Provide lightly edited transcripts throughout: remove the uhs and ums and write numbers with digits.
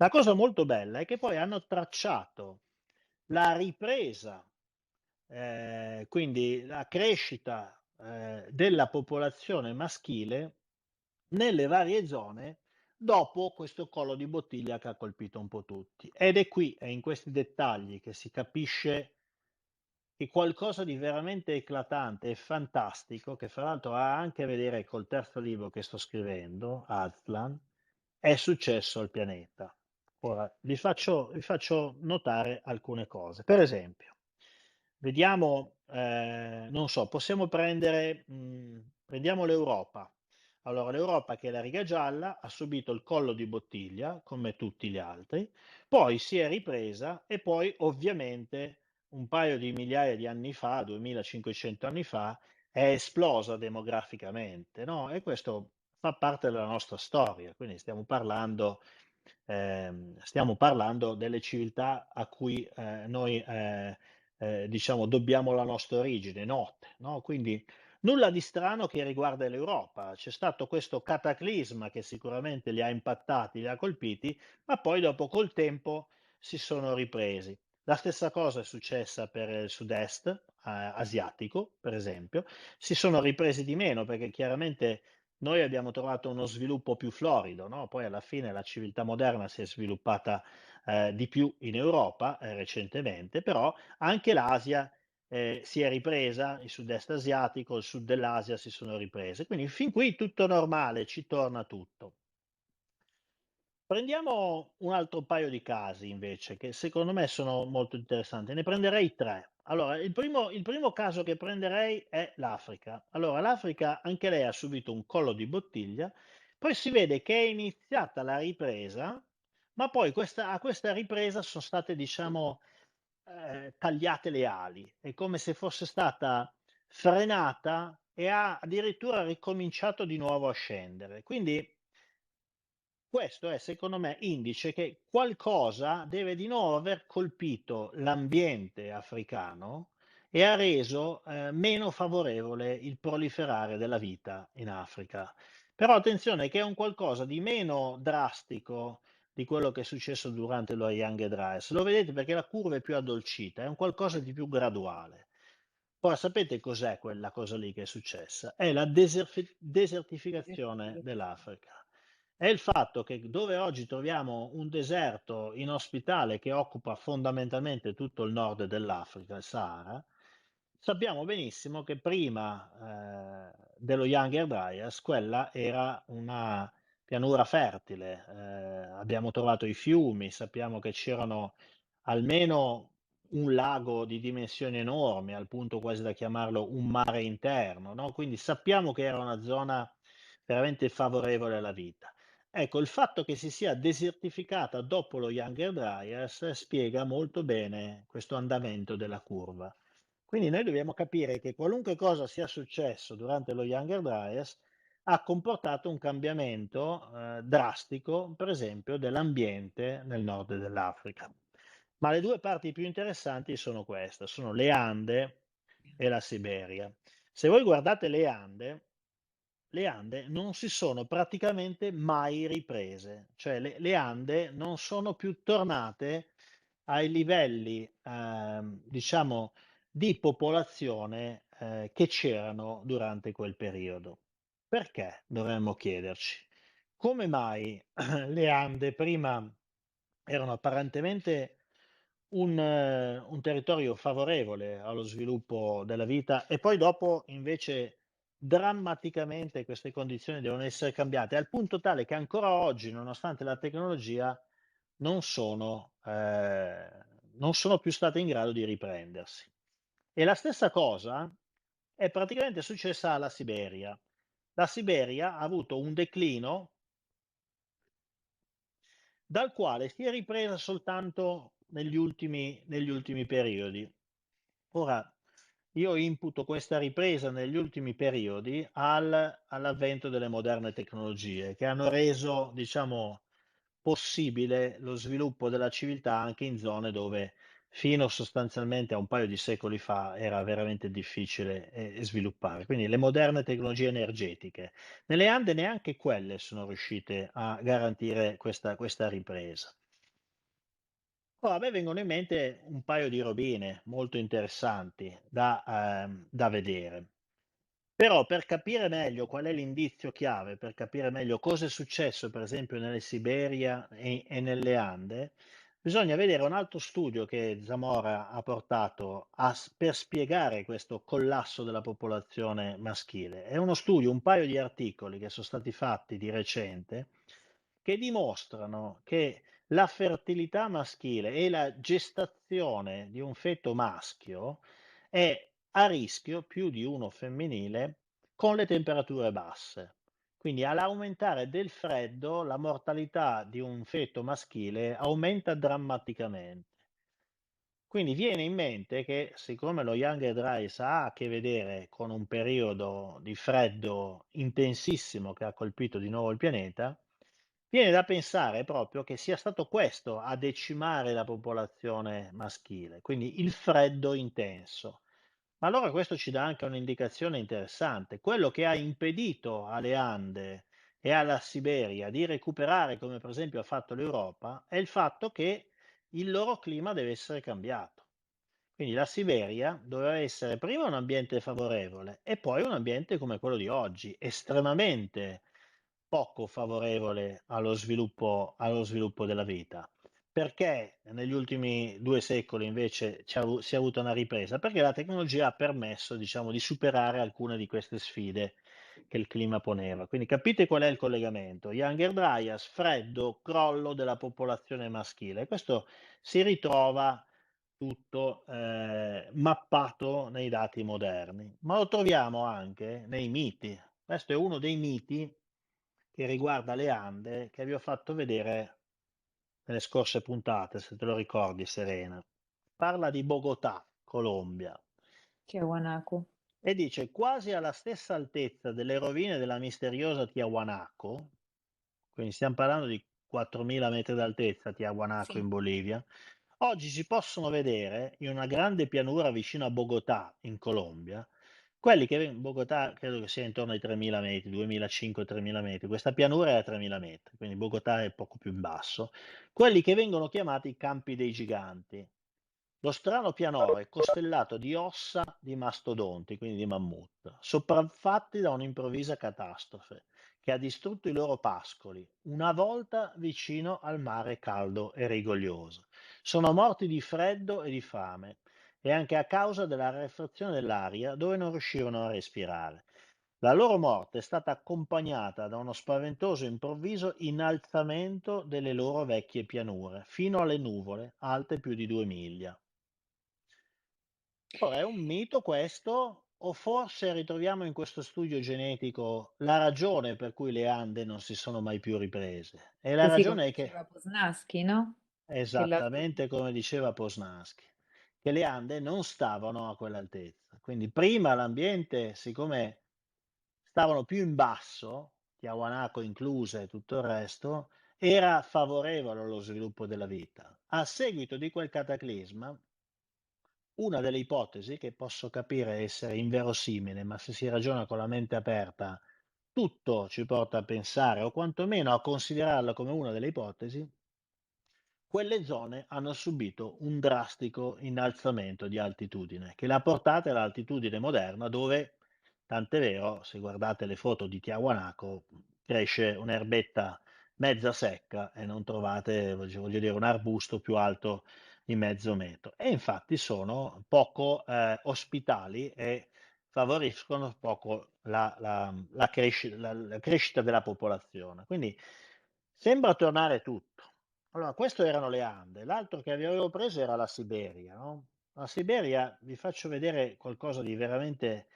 La cosa molto bella è che poi hanno tracciato la ripresa, quindi la crescita, della popolazione maschile nelle varie zone dopo questo collo di bottiglia che ha colpito un po' tutti. Ed è qui, è in questi dettagli che si capisce che qualcosa di veramente eclatante e fantastico, che fra l'altro ha anche a vedere col terzo libro che sto scrivendo, Aztlan, è successo al pianeta. Ora, vi faccio notare alcune cose. Per esempio, vediamo, non so, possiamo prendere, prendiamo l'Europa. Allora, l'Europa, che è la riga gialla, ha subito il collo di bottiglia, come tutti gli altri, poi si è ripresa e poi ovviamente un paio di migliaia di anni fa, 2500 anni fa, è esplosa demograficamente, no? E questo fa parte della nostra storia, quindi stiamo parlando delle civiltà a cui noi diciamo dobbiamo la nostra origine, note, no? Quindi nulla di strano che riguarda l'Europa. C'è stato questo cataclisma che sicuramente li ha impattati, li ha colpiti, ma poi dopo col tempo si sono ripresi. La stessa cosa è successa per il sud-est asiatico, per esempio. Si sono ripresi di meno perché chiaramente noi abbiamo trovato uno sviluppo più florido, no? Poi alla fine la civiltà moderna si è sviluppata di più in Europa recentemente, però anche l'Asia si è ripresa, il sud-est asiatico, il sud dell'Asia si sono riprese. Quindi fin qui tutto normale, ci torna tutto. Prendiamo un altro paio di casi invece, che secondo me sono molto interessanti. Ne prenderei 3. Allora, il primo caso che prenderei è l'Africa. Allora, l'Africa anche lei ha subito un collo di bottiglia, poi si vede che è iniziata la ripresa, ma poi a questa ripresa sono state, diciamo, tagliate le ali. È come se fosse stata frenata e ha addirittura ricominciato di nuovo a scendere. Quindi questo è secondo me indice che qualcosa deve di nuovo aver colpito l'ambiente africano e ha reso, meno favorevole il proliferare della vita in Africa. Però attenzione che è un qualcosa di meno drastico di quello che è successo durante lo Young Dryas. Lo vedete perché la curva è più addolcita, è un qualcosa di più graduale. Ora sapete cos'è quella cosa lì che è successa? È la desertificazione dell'Africa. È il fatto che dove oggi troviamo un deserto inospitale che occupa fondamentalmente tutto il nord dell'Africa, il Sahara, sappiamo benissimo che prima dello Younger Dryas quella era una pianura fertile. Abbiamo trovato i fiumi, sappiamo che c'erano almeno un lago di dimensioni enormi, al punto quasi da chiamarlo un mare interno, no? Quindi sappiamo che era una zona veramente favorevole alla vita. Ecco, il fatto che si sia desertificata dopo lo Younger Dryas spiega molto bene questo andamento della curva. Quindi noi dobbiamo capire che qualunque cosa sia successo durante lo Younger Dryas ha comportato un cambiamento drastico, per esempio, dell'ambiente nel nord dell'Africa. Ma le due parti più interessanti sono queste, sono le Ande e la Siberia. Se voi guardate le Ande non si sono praticamente mai riprese, cioè le Ande non sono più tornate ai livelli, diciamo, di popolazione che c'erano durante quel periodo. Perché dovremmo chiederci? Come mai le Ande prima erano apparentemente un territorio favorevole allo sviluppo della vita e poi dopo invece drammaticamente queste condizioni devono essere cambiate, al punto tale che ancora oggi, nonostante la tecnologia, non sono, non sono più state in grado di riprendersi. E la stessa cosa è praticamente successa alla Siberia. La Siberia ha avuto un declino dal quale si è ripresa soltanto negli ultimi periodi. Ora, io imputo questa ripresa negli ultimi periodi all'avvento delle moderne tecnologie che hanno reso, diciamo, possibile lo sviluppo della civiltà anche in zone dove fino sostanzialmente a un paio di secoli fa era veramente difficile sviluppare. Quindi le moderne tecnologie energetiche. Nelle Ande neanche quelle sono riuscite a garantire questa ripresa. Oh, a me vengono in mente un paio di robine molto interessanti da vedere. Però per capire meglio qual è l'indizio chiave, per capire meglio cosa è successo per esempio nelle Siberia e nelle Ande, bisogna vedere un altro studio che Zamora ha portato per spiegare questo collasso della popolazione maschile. È uno studio, un paio di articoli che sono stati fatti di recente, che dimostrano che la fertilità maschile e la gestazione di un feto maschio è a rischio più di uno femminile con le temperature basse. Quindi all'aumentare del freddo la mortalità di un feto maschile aumenta drammaticamente. Quindi viene in mente che siccome lo Younger Dryas ha a che vedere con un periodo di freddo intensissimo che ha colpito di nuovo il pianeta, viene da pensare proprio che sia stato questo a decimare la popolazione maschile, quindi il freddo intenso. Ma allora questo ci dà anche un'indicazione interessante. Quello che ha impedito alle Ande e alla Siberia di recuperare, come per esempio ha fatto l'Europa, è il fatto che il loro clima deve essere cambiato. Quindi la Siberia doveva essere prima un ambiente favorevole e poi un ambiente come quello di oggi, estremamente poco favorevole allo sviluppo della vita. Perché negli ultimi 2 secoli invece si è avuta una ripresa? Perché la tecnologia ha permesso, diciamo, di superare alcune di queste sfide che il clima poneva. Quindi capite qual è il collegamento? Younger Dryas, freddo, crollo della popolazione maschile. Questo si ritrova tutto mappato nei dati moderni, ma lo troviamo anche nei miti. Questo è uno dei miti che riguarda le Ande che vi ho fatto vedere nelle scorse puntate, se te lo ricordi, Serena. Parla di Bogotà, Colombia, Tiahuanaco. e dice quasi alla stessa altezza delle rovine della misteriosa Tiahuanaco, quindi stiamo parlando di 4.000 metri d'altezza, Tiahuanaco in Sì. Bolivia, oggi si possono vedere in una grande pianura vicino a Bogotà, in Colombia, Bogotà credo che sia intorno ai 3.000 metri, 2.500-3.000 metri, questa pianura è a 3.000 metri, quindi Bogotà è poco più in basso, quelli che vengono chiamati i Campi dei Giganti. Lo strano pianoro è costellato di ossa di mastodonti, quindi di mammut, sopraffatti da un'improvvisa catastrofe che ha distrutto i loro pascoli, una volta vicino al mare caldo e rigoglioso. Sono morti di freddo e di fame e anche a causa della rarefazione dell'aria dove non riuscivano a respirare. La loro morte è stata accompagnata da uno spaventoso improvviso innalzamento delle loro vecchie pianure, fino alle nuvole, alte più di 2 miglia. Ora, è un mito questo, o forse ritroviamo in questo studio genetico la ragione per cui le Ande non si sono mai più riprese? E la Così come ragione è diceva che, Posnaschi, no? Che l'altro... esattamente come diceva Posnanski, che le Ande non stavano a quell'altezza. Quindi prima l'ambiente, siccome stavano più in basso, Tiahuanaco incluse e tutto il resto, era favorevole allo sviluppo della vita. A seguito di quel cataclisma, una delle ipotesi che posso capire essere inverosimile, ma se si ragiona con la mente aperta, tutto ci porta a pensare, o quantomeno a considerarla come una delle ipotesi, quelle zone hanno subito un drastico innalzamento di altitudine, che l'ha portata all'altitudine moderna dove, tant'è vero, se guardate le foto di Tiahuanaco, cresce un'erbetta mezza secca e non trovate, voglio dire, un arbusto più alto di mezzo metro. E infatti sono poco ospitali e favoriscono poco la crescita della popolazione. Quindi sembra tornare tutto. Allora, questo erano le Ande, l'altro che avevo preso era la Siberia, no? La Siberia, vi faccio vedere qualcosa di veramente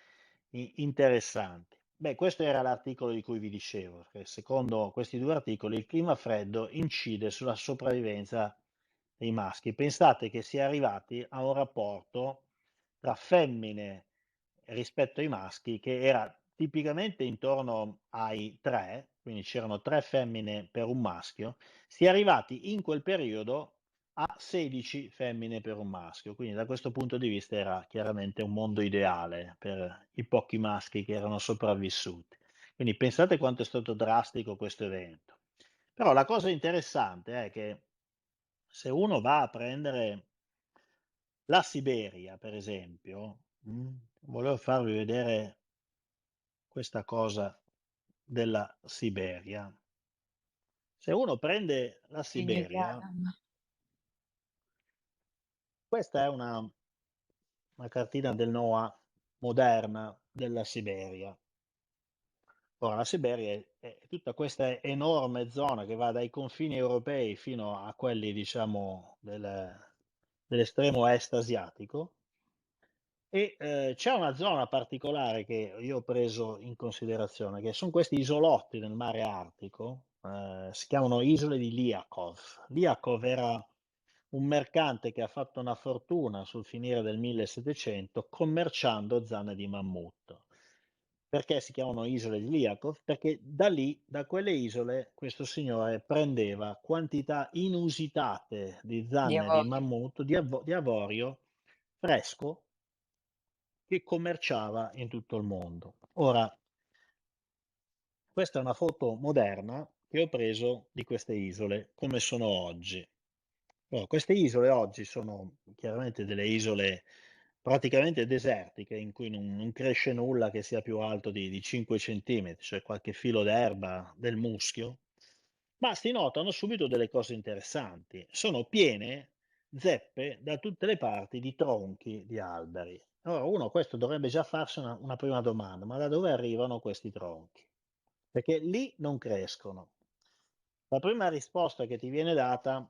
interessante. Beh, questo era l'articolo di cui vi dicevo, che secondo questi due articoli il clima freddo incide sulla sopravvivenza dei maschi. Pensate che si è arrivati a un rapporto tra femmine rispetto ai maschi che era tipicamente intorno ai 3, quindi c'erano 3 femmine per un maschio, si è arrivati in quel periodo a 16 femmine per un maschio, quindi da questo punto di vista era chiaramente un mondo ideale per i pochi maschi che erano sopravvissuti. Quindi pensate quanto è stato drastico questo evento. Però la cosa interessante è che se uno va a prendere la Siberia, per esempio, volevo farvi vedere questa cosa della Siberia. Se uno prende la Legno di Siberia, Adam. questa è una cartina del NOAA moderna della Siberia. Ora, la Siberia è tutta questa enorme zona che va dai confini europei fino a quelli, diciamo, dell'estremo est asiatico. E c'è una zona particolare che io ho preso in considerazione, che sono questi isolotti nel mare Artico, si chiamano isole di Liakov. Liakov era un mercante che ha fatto una fortuna sul finire del 1700 commerciando zanne di mammut. Perché si chiamano isole di Liakov? Perché da lì, da quelle isole, questo signore prendeva quantità inusitate di Di zanne di avorio. mammut, di avorio fresco, che commerciava in tutto il mondo. Ora, questa è una foto moderna che ho preso di queste isole, come sono oggi. Queste isole oggi sono chiaramente delle isole praticamente desertiche, in cui non cresce nulla che sia più alto di 5 centimetri, cioè qualche filo d'erba del muschio, ma si notano subito delle cose interessanti. Sono piene zeppe da tutte le parti di tronchi di alberi. Allora uno questo dovrebbe già farsi una prima domanda: ma da dove arrivano questi tronchi? Perché lì non crescono. La prima risposta che ti viene data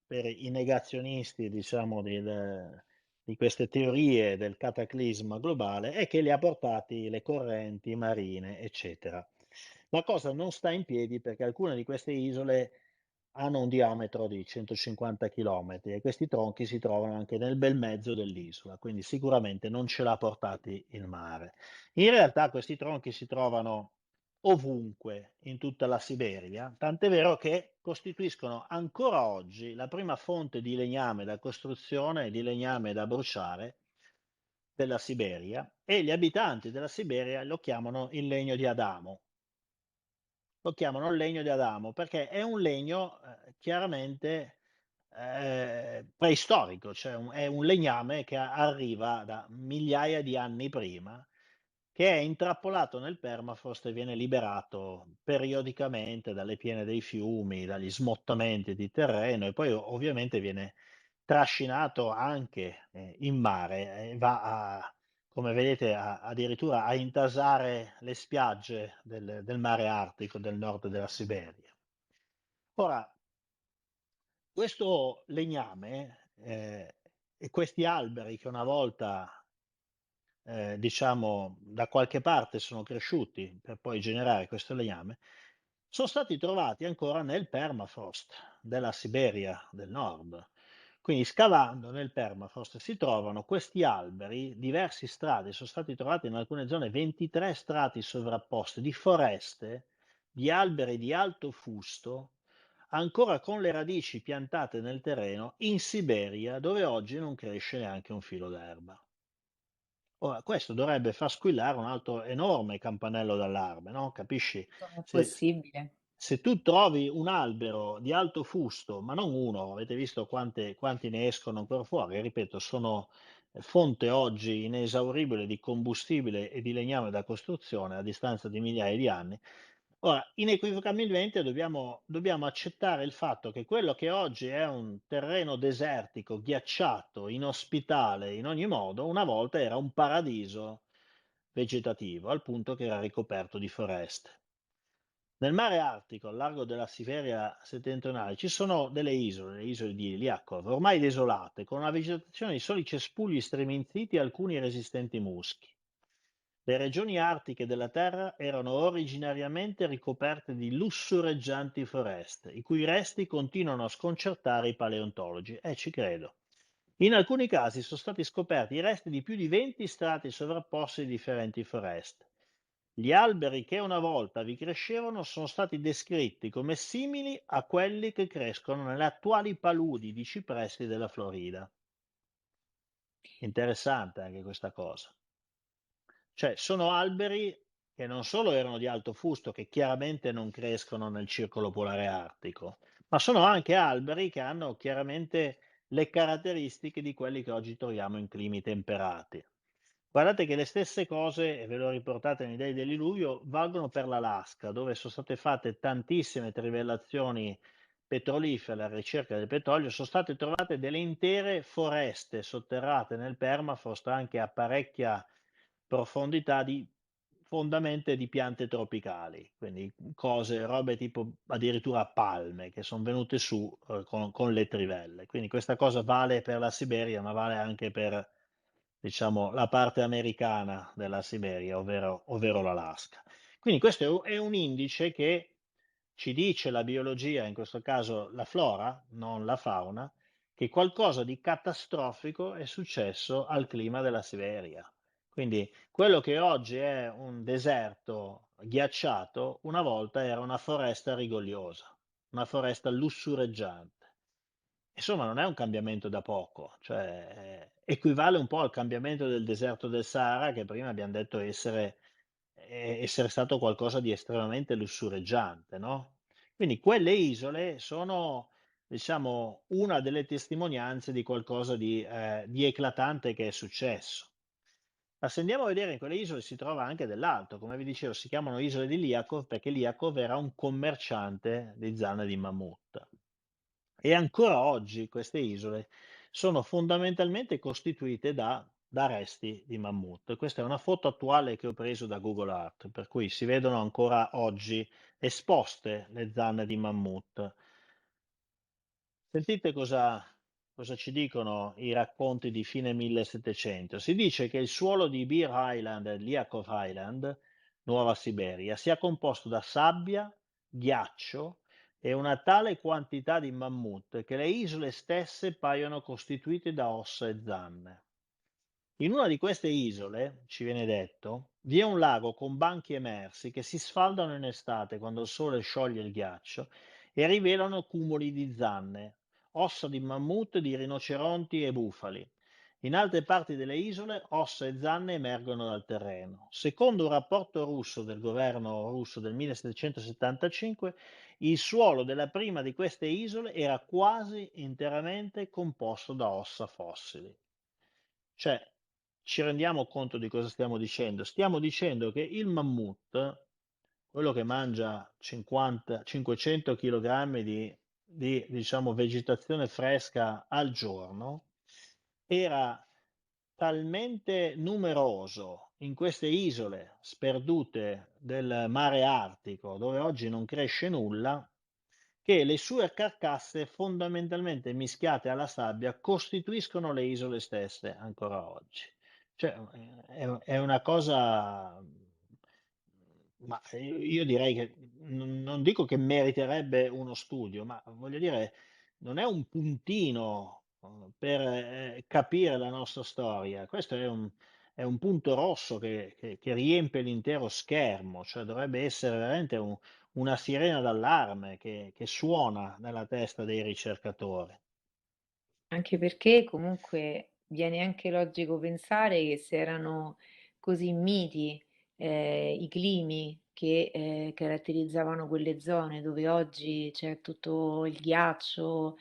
per i negazionisti, diciamo, di queste teorie del cataclisma globale è che li ha portati le correnti marine, eccetera. La cosa non sta in piedi perché alcune di queste isole hanno un diametro di 150 km e questi tronchi si trovano anche nel bel mezzo dell'isola, quindi sicuramente non ce l'ha portati il mare. In realtà questi tronchi si trovano ovunque in tutta la Siberia, tant'è vero che costituiscono ancora oggi la prima fonte di legname da costruzione e di legname da bruciare della Siberia e gli abitanti della Siberia lo chiamano il legno di Adamo. Lo chiamano il legno di Adamo perché è un legno chiaramente preistorico, cioè è un legname che arriva da migliaia di anni prima, che è intrappolato nel permafrost e viene liberato periodicamente dalle piene dei fiumi, dagli smottamenti di terreno e poi ovviamente viene trascinato anche in mare e va a, come vedete, addirittura a intasare le spiagge del mare Artico del nord della Siberia. Ora, questo legname e questi alberi che una volta, diciamo, da qualche parte sono cresciuti per poi generare questo legname, sono stati trovati ancora nel permafrost della Siberia del nord. Quindi scavando nel permafrost si trovano questi alberi, diversi strati, sono stati trovati in alcune zone 23 strati sovrapposti di foreste, di alberi di alto fusto, ancora con le radici piantate nel terreno in Siberia, dove oggi non cresce neanche un filo d'erba. Ora, questo dovrebbe far squillare un altro enorme campanello d'allarme, no? Capisci? Com'è Se, possibile? se tu trovi un albero di alto fusto, ma non uno, avete visto quanti ne escono ancora fuori? Ripeto, sono fonte oggi inesauribile di combustibile e di legname da costruzione a distanza di migliaia di anni. Ora, inequivocabilmente dobbiamo accettare il fatto che quello che oggi è un terreno desertico, ghiacciato, inospitale in ogni modo, una volta era un paradiso vegetativo, al punto che era ricoperto di foreste. Nel mare Artico, al largo della Siberia settentrionale, ci sono delle isole, le isole di Liakov, ormai desolate, con una vegetazione di soli cespugli striminziti e alcuni resistenti muschi. Le regioni artiche della Terra erano originariamente ricoperte di lussureggianti foreste, i cui resti continuano a sconcertare i paleontologi, e ci credo. In alcuni casi sono stati scoperti i resti di più di 20 strati sovrapposti di differenti foreste. Gli alberi che una volta vi crescevano sono stati descritti come simili a quelli che crescono nelle attuali paludi di cipressi della Florida. Interessante anche questa cosa. Cioè, sono alberi che non solo erano di alto fusto, che chiaramente non crescono nel circolo polare artico, ma sono anche alberi che hanno chiaramente le caratteristiche di quelli che oggi troviamo in climi temperati. Guardate che le stesse cose, e ve l'ho riportate nei dei del diluvio, valgono per l'Alaska, dove sono state fatte tantissime trivellazioni petrolifere alla ricerca del petrolio, sono state trovate delle intere foreste sotterrate nel permafrost anche a parecchia profondità di fondamente di piante tropicali, quindi cose, robe tipo addirittura palme che son venute su, con le trivelle. Quindi questa cosa vale per la Siberia, ma vale anche per, diciamo, la parte americana della Siberia, ovvero l'Alaska. Quindi questo è un indice che ci dice la biologia, in questo caso la flora, non la fauna, che qualcosa di catastrofico è successo al clima della Siberia. Quindi quello che oggi è un deserto ghiacciato, una volta era una foresta rigogliosa, una foresta lussureggiante. Insomma, non è un cambiamento da poco, cioè equivale un po' al cambiamento del deserto del Sahara, che prima abbiam detto essere stato qualcosa di estremamente lussureggiante, no? Quindi quelle isole sono, diciamo, una delle testimonianze di qualcosa di eclatante che è successo. Ma se andiamo a vedere in quelle isole si trova anche dell'altro, come vi dicevo, si chiamano isole di Liakov perché Liakov era un commerciante di zanne di mammut. E ancora oggi queste isole sono fondamentalmente costituite da resti di mammut. Questa è una foto attuale che ho preso da Google Earth, per cui si vedono ancora oggi esposte le zanne di mammut. Sentite cosa ci dicono i racconti di fine 1700. Si dice che il suolo di Bear Island e Liakov Island, Nuova Siberia, sia composto da sabbia, ghiaccio e una tale quantità di mammut che le isole stesse paiono costituite da ossa e zanne. In una di queste isole, ci viene detto, vi è un lago con banchi emersi che si sfaldano in estate quando il sole scioglie il ghiaccio e rivelano cumuli di zanne, ossa di mammut, di rinoceronti e bufali. In altre parti delle isole ossa e zanne emergono dal terreno. Secondo un rapporto russo del governo russo del 1775, il suolo della prima di queste isole era quasi interamente composto da ossa fossili. Cioè, ci rendiamo conto di cosa stiamo dicendo? Stiamo dicendo che il mammut, quello che mangia 50, 500 kg diciamo, vegetazione fresca al giorno, era talmente numeroso in queste isole sperdute del mare Artico, dove oggi non cresce nulla, che le sue carcasse fondamentalmente mischiate alla sabbia costituiscono le isole stesse ancora oggi. Cioè, è una cosa, ma io direi che non dico che meriterebbe uno studio, ma voglio dire, non è un puntino per capire la nostra storia. Questo è un punto rosso che riempie l'intero schermo, cioè dovrebbe essere veramente una sirena d'allarme che suona nella testa dei ricercatori. Anche perché comunque viene anche logico pensare che se erano così miti, i climi che, caratterizzavano quelle zone dove oggi c'è tutto il ghiaccio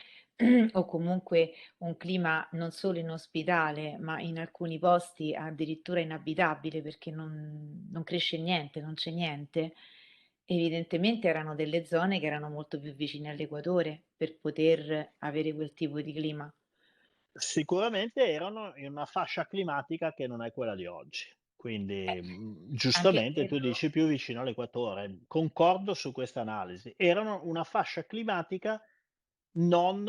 o comunque un clima non solo inospitale, ma in alcuni posti addirittura inabitabile perché non cresce niente, non c'è niente, evidentemente erano delle zone che erano molto più vicine all'equatore per poter avere quel tipo di clima. Sicuramente erano in una fascia climatica che non è quella di oggi. Eh, Quindi, anche giustamente tu quello dici più vicino all'equatore. Concordo su questa analisi. Erano una fascia climatica non,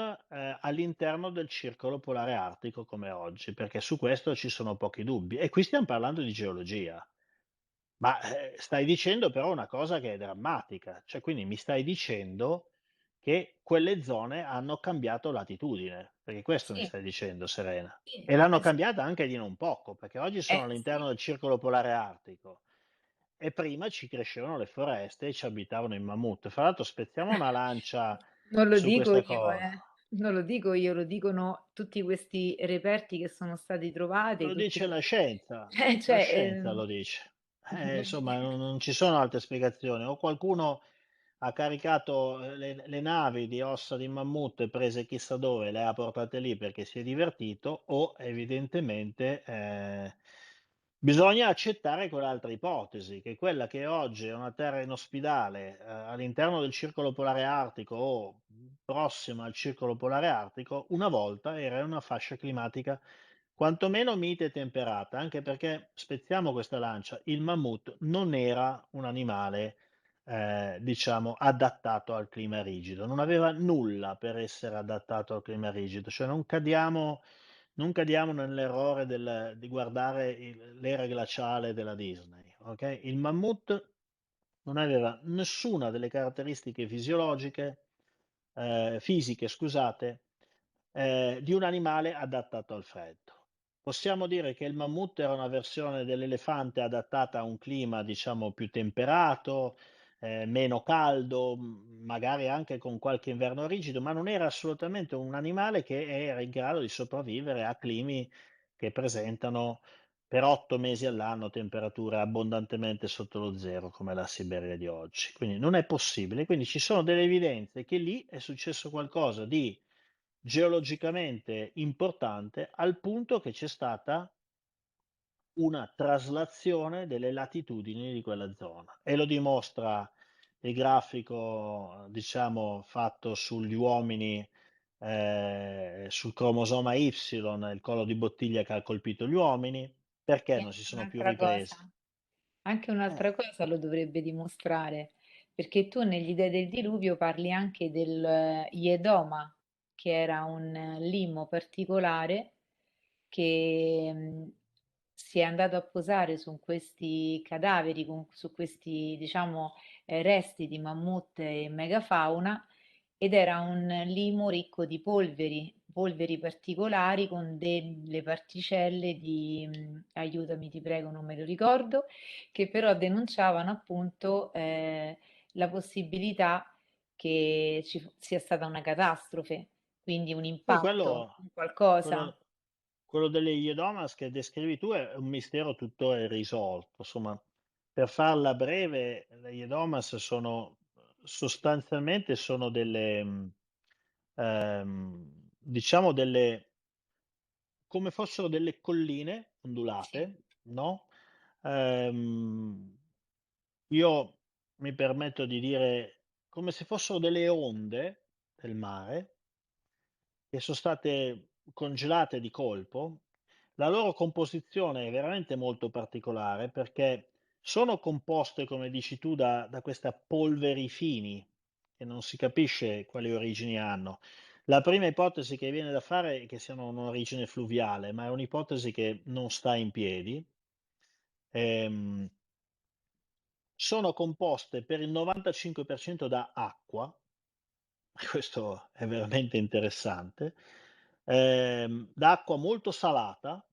all'interno del circolo polare artico come oggi, perché su questo ci sono pochi dubbi. E qui stiam parlando di geologia. Ma, stai dicendo però una cosa che è drammatica, cioè quindi mi stai dicendo che quelle zone hanno cambiato latitudine, perché questo mi sì, stai dicendo, Serena. sì, E l'hanno esa cambiata anche di non poco, perché oggi sono sì. all'interno del circolo polare artico e prima ci crescevano le foreste e ci abitavano i mammut. Fra l'altro spezziamo una lancia Non lo su dico questa io, cosa. non lo dico io, lo dicono tutti questi reperti che sono stati trovati, Lo tutti dice la cioè, scienza lo dice. non Insomma non ci sono altre spiegazioni. O qualcuno ha caricato le navi di ossa di mammut prese chissà dove, le ha portate lì perché si è divertito, o evidentemente bisogna accettare quell'altra ipotesi, che quella che oggi è una terra inospidale all'interno del circolo polare artico o prossima al circolo polare artico, una volta era una fascia climatica quantomeno mite e temperata, anche perché spezziamo questa lancia, il mammut non era un animale diciamo adattato al clima rigido, non aveva nulla per essere adattato al clima rigido, cioè non cadiamo nell'errore di guardare l'era glaciale della Disney, ok? Il mammut non aveva nessuna delle caratteristiche fisiche, scusate, di un animale adattato al freddo. Possiamo dire che il mammut era una versione dell'elefante adattata a un clima, diciamo, più temperato, meno caldo, magari anche con qualche inverno rigido, ma non era assolutamente un animale che era in grado di sopravvivere a climi che presentano per 8 mesi all'anno temperature abbondantemente sotto lo zero, come la Siberia di oggi. Quindi non è possibile. Quindi ci sono delle evidenze che lì è successo qualcosa di geologicamente importante, al punto che c'è stata una traslazione delle latitudini di quella zona, e lo dimostra il grafico, diciamo, fatto sugli uomini, sul cromosoma Y, il collo di bottiglia che ha colpito gli uomini, perché E non si anche sono più un'altra ripresi. cosa. Anche Eh, un'altra cosa lo dovrebbe dimostrare, perché tu negli Dei del Diluvio parli anche del Iedoma, che era un limo particolare che si è andato a posare su questi cadaveri, su questi, diciamo, resti di mammut e megafauna, ed era un limo ricco di polveri, polveri particolari con delle particelle di, aiutami ti prego, non me lo ricordo, che però denunciavano appunto la possibilità che sia stata una catastrofe, quindi un Poi impatto, quello, un qualcosa. quello, quello delle Iodomas che descrivi tu è un mistero tutto irrisolto. Insomma, per farla breve, le Iodomas sono sostanzialmente sono diciamo come fossero delle colline Sì, ondulate, no? Ehm, io mi permetto di dire come se fossero delle onde del mare che son state congelate di colpo. La loro composizione è veramente molto particolare perché sono composte, come dici tu, da questa polveri fini, che non si capisce quali origini hanno. La prima ipotesi che viene da fare è che siano un'origine fluviale, ma è un'ipotesi che non sta in piedi. Ehm, Sono composte per il 95% da acqua, questo è veramente interessante, d'acqua molto salata,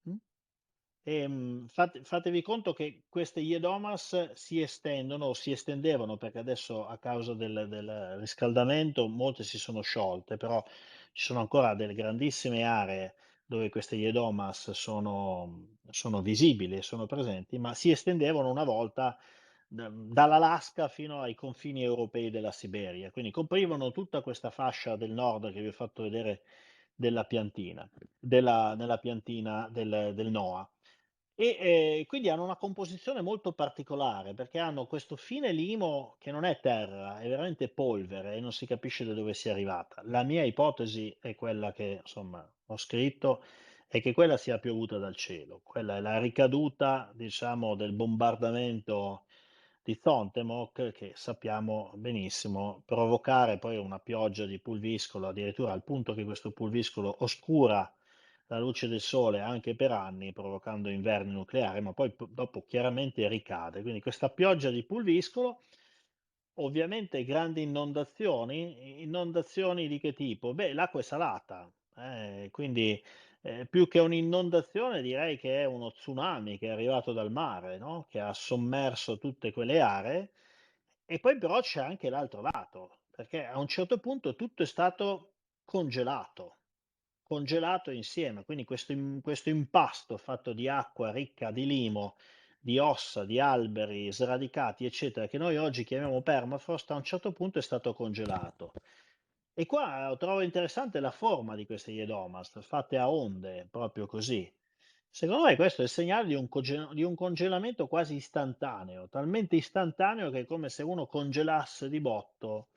mh, fatevi conto che queste iedomas si estendono o si estendevano, perché adesso a causa del riscaldamento molte si sono sciolte, però ci sono ancora delle grandissime aree dove queste iedomas sono visibili e sono presenti, ma si estendevano una volta dall'Alaska fino ai confini europei della Siberia, quindi coprivano tutta questa fascia del nord che vi ho fatto vedere della piantina, nella piantina del NOAA. Quindi hanno una composizione molto particolare, perché hanno questo fine limo che non è terra, è veramente polvere e non si capisce da dove sia arrivata. La mia ipotesi è quella che, insomma, ho scritto, è che quella sia piovuta dal cielo. Quella è la ricaduta, diciamo, del bombardamento di Zontemok, che sappiamo benissimo provocare poi una pioggia di pulviscolo, addirittura al punto che questo pulviscolo oscura la luce del sole anche per anni, provocando inverni nucleari, ma poi dopo chiaramente ricade. Quindi questa pioggia di pulviscolo, ovviamente grandi inondazioni, inondazioni di che tipo? Beh, l'acqua è salata, quindi più che un'inondazione direi che è uno tsunami che è arrivato dal mare, no? Che ha sommerso tutte quelle aree. E poi però c'è anche l'altro lato, perché a un certo punto tutto è stato congelato, congelato insieme, quindi questo impasto fatto di acqua ricca di limo, di ossa, di alberi sradicati, eccetera, che noi oggi chiamiamo permafrost, a un certo punto è stato congelato. E qua trovo interessante la forma di queste iedomast, fatte a onde, proprio così. Secondo me questo è il segnale di un congelamento quasi istantaneo, talmente istantaneo che è come se uno congelasse di botto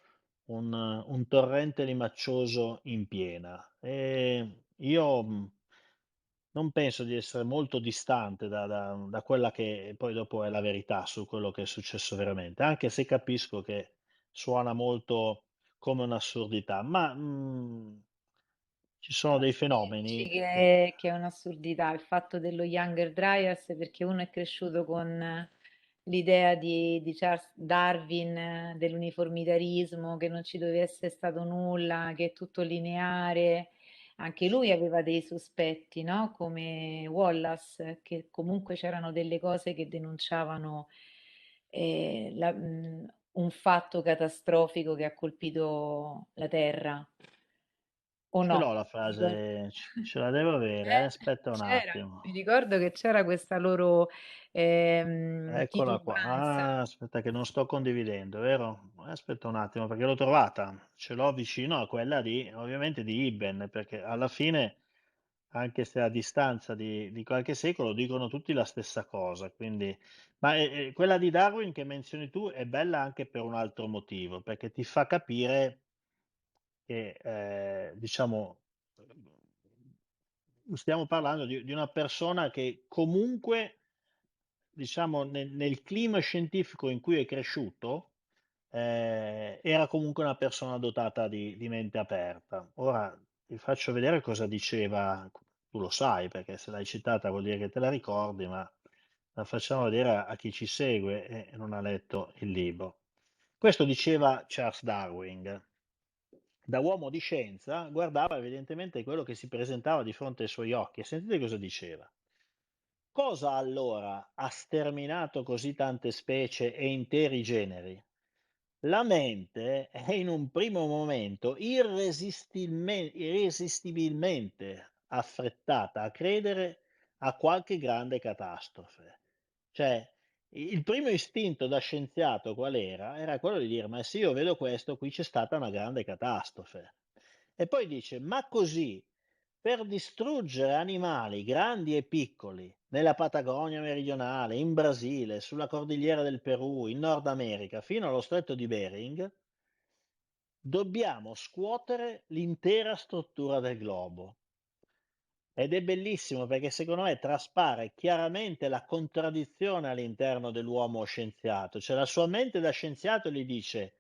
un torrente limaccioso in piena. Io non penso di essere molto distante da quella che poi dopo è la verità su quello che è successo veramente, anche se capisco che suona molto come un'assurdità, ma ci sono Ma dei perché dici fenomeni che è un'assurdità il fatto dello Younger Dryas? Perché uno è cresciuto con l'idea di Charles Darwin, dell'uniformitarismo, che non ci deve essere stato nulla, che è tutto lineare. Anche lui aveva dei sospetti, no? Come Wallace, che comunque c'erano delle cose che denunciavano un fatto catastrofico che ha colpito la Terra, o ce no? l'ho la Ricordo- frase, ce la devo avere, aspetta un C'era, attimo. mi ricordo che c'era questa loro Eccola qua. titubanza. Aspetta che non sto condividendo, vero? Aspetta un attimo perché l'ho trovata. Ce l'ho vicino a quella di, ovviamente, di Ibben, perché alla fine, anche se a distanza di qualche secolo, dicono tutti la stessa cosa. Quindi, ma quella di Darwin che menzioni tu è bella anche per un altro motivo, perché ti fa capire che, diciamo, stiamo parlando di una persona che comunque, diciamo, nel clima scientifico in cui è cresciuto, era comunque una persona dotata di mente aperta. Ora ti faccio vedere cosa diceva, tu lo sai perché se l'hai citata vuol dire che te la ricordi, ma la facciamo vedere a chi ci segue e non ha letto il libro. Questo diceva Charles Darwin. Da uomo di scienza guardava evidentemente quello che si presentava di fronte ai suoi occhi e sentite cosa diceva. Cosa allora ha sterminato così tante specie e interi generi? La mente è in un primo momento irresistibilmente affrettata a credere a qualche grande catastrofe. Cioè, il primo istinto da scienziato qual era? Era quello di dire: ma se io vedo questo, qui c'è stata una grande catastrofe. E poi dice: ma così per distruggere animali grandi e piccoli nella Patagonia meridionale, in Brasile, sulla cordigliera del Perù, in Nord America, fino allo stretto di Bering, dobbiamo scuotere l'intera struttura del globo. Ed è bellissimo perché secondo me traspare chiaramente la contraddizione all'interno dell'uomo scienziato, cioè la sua mente da scienziato gli dice: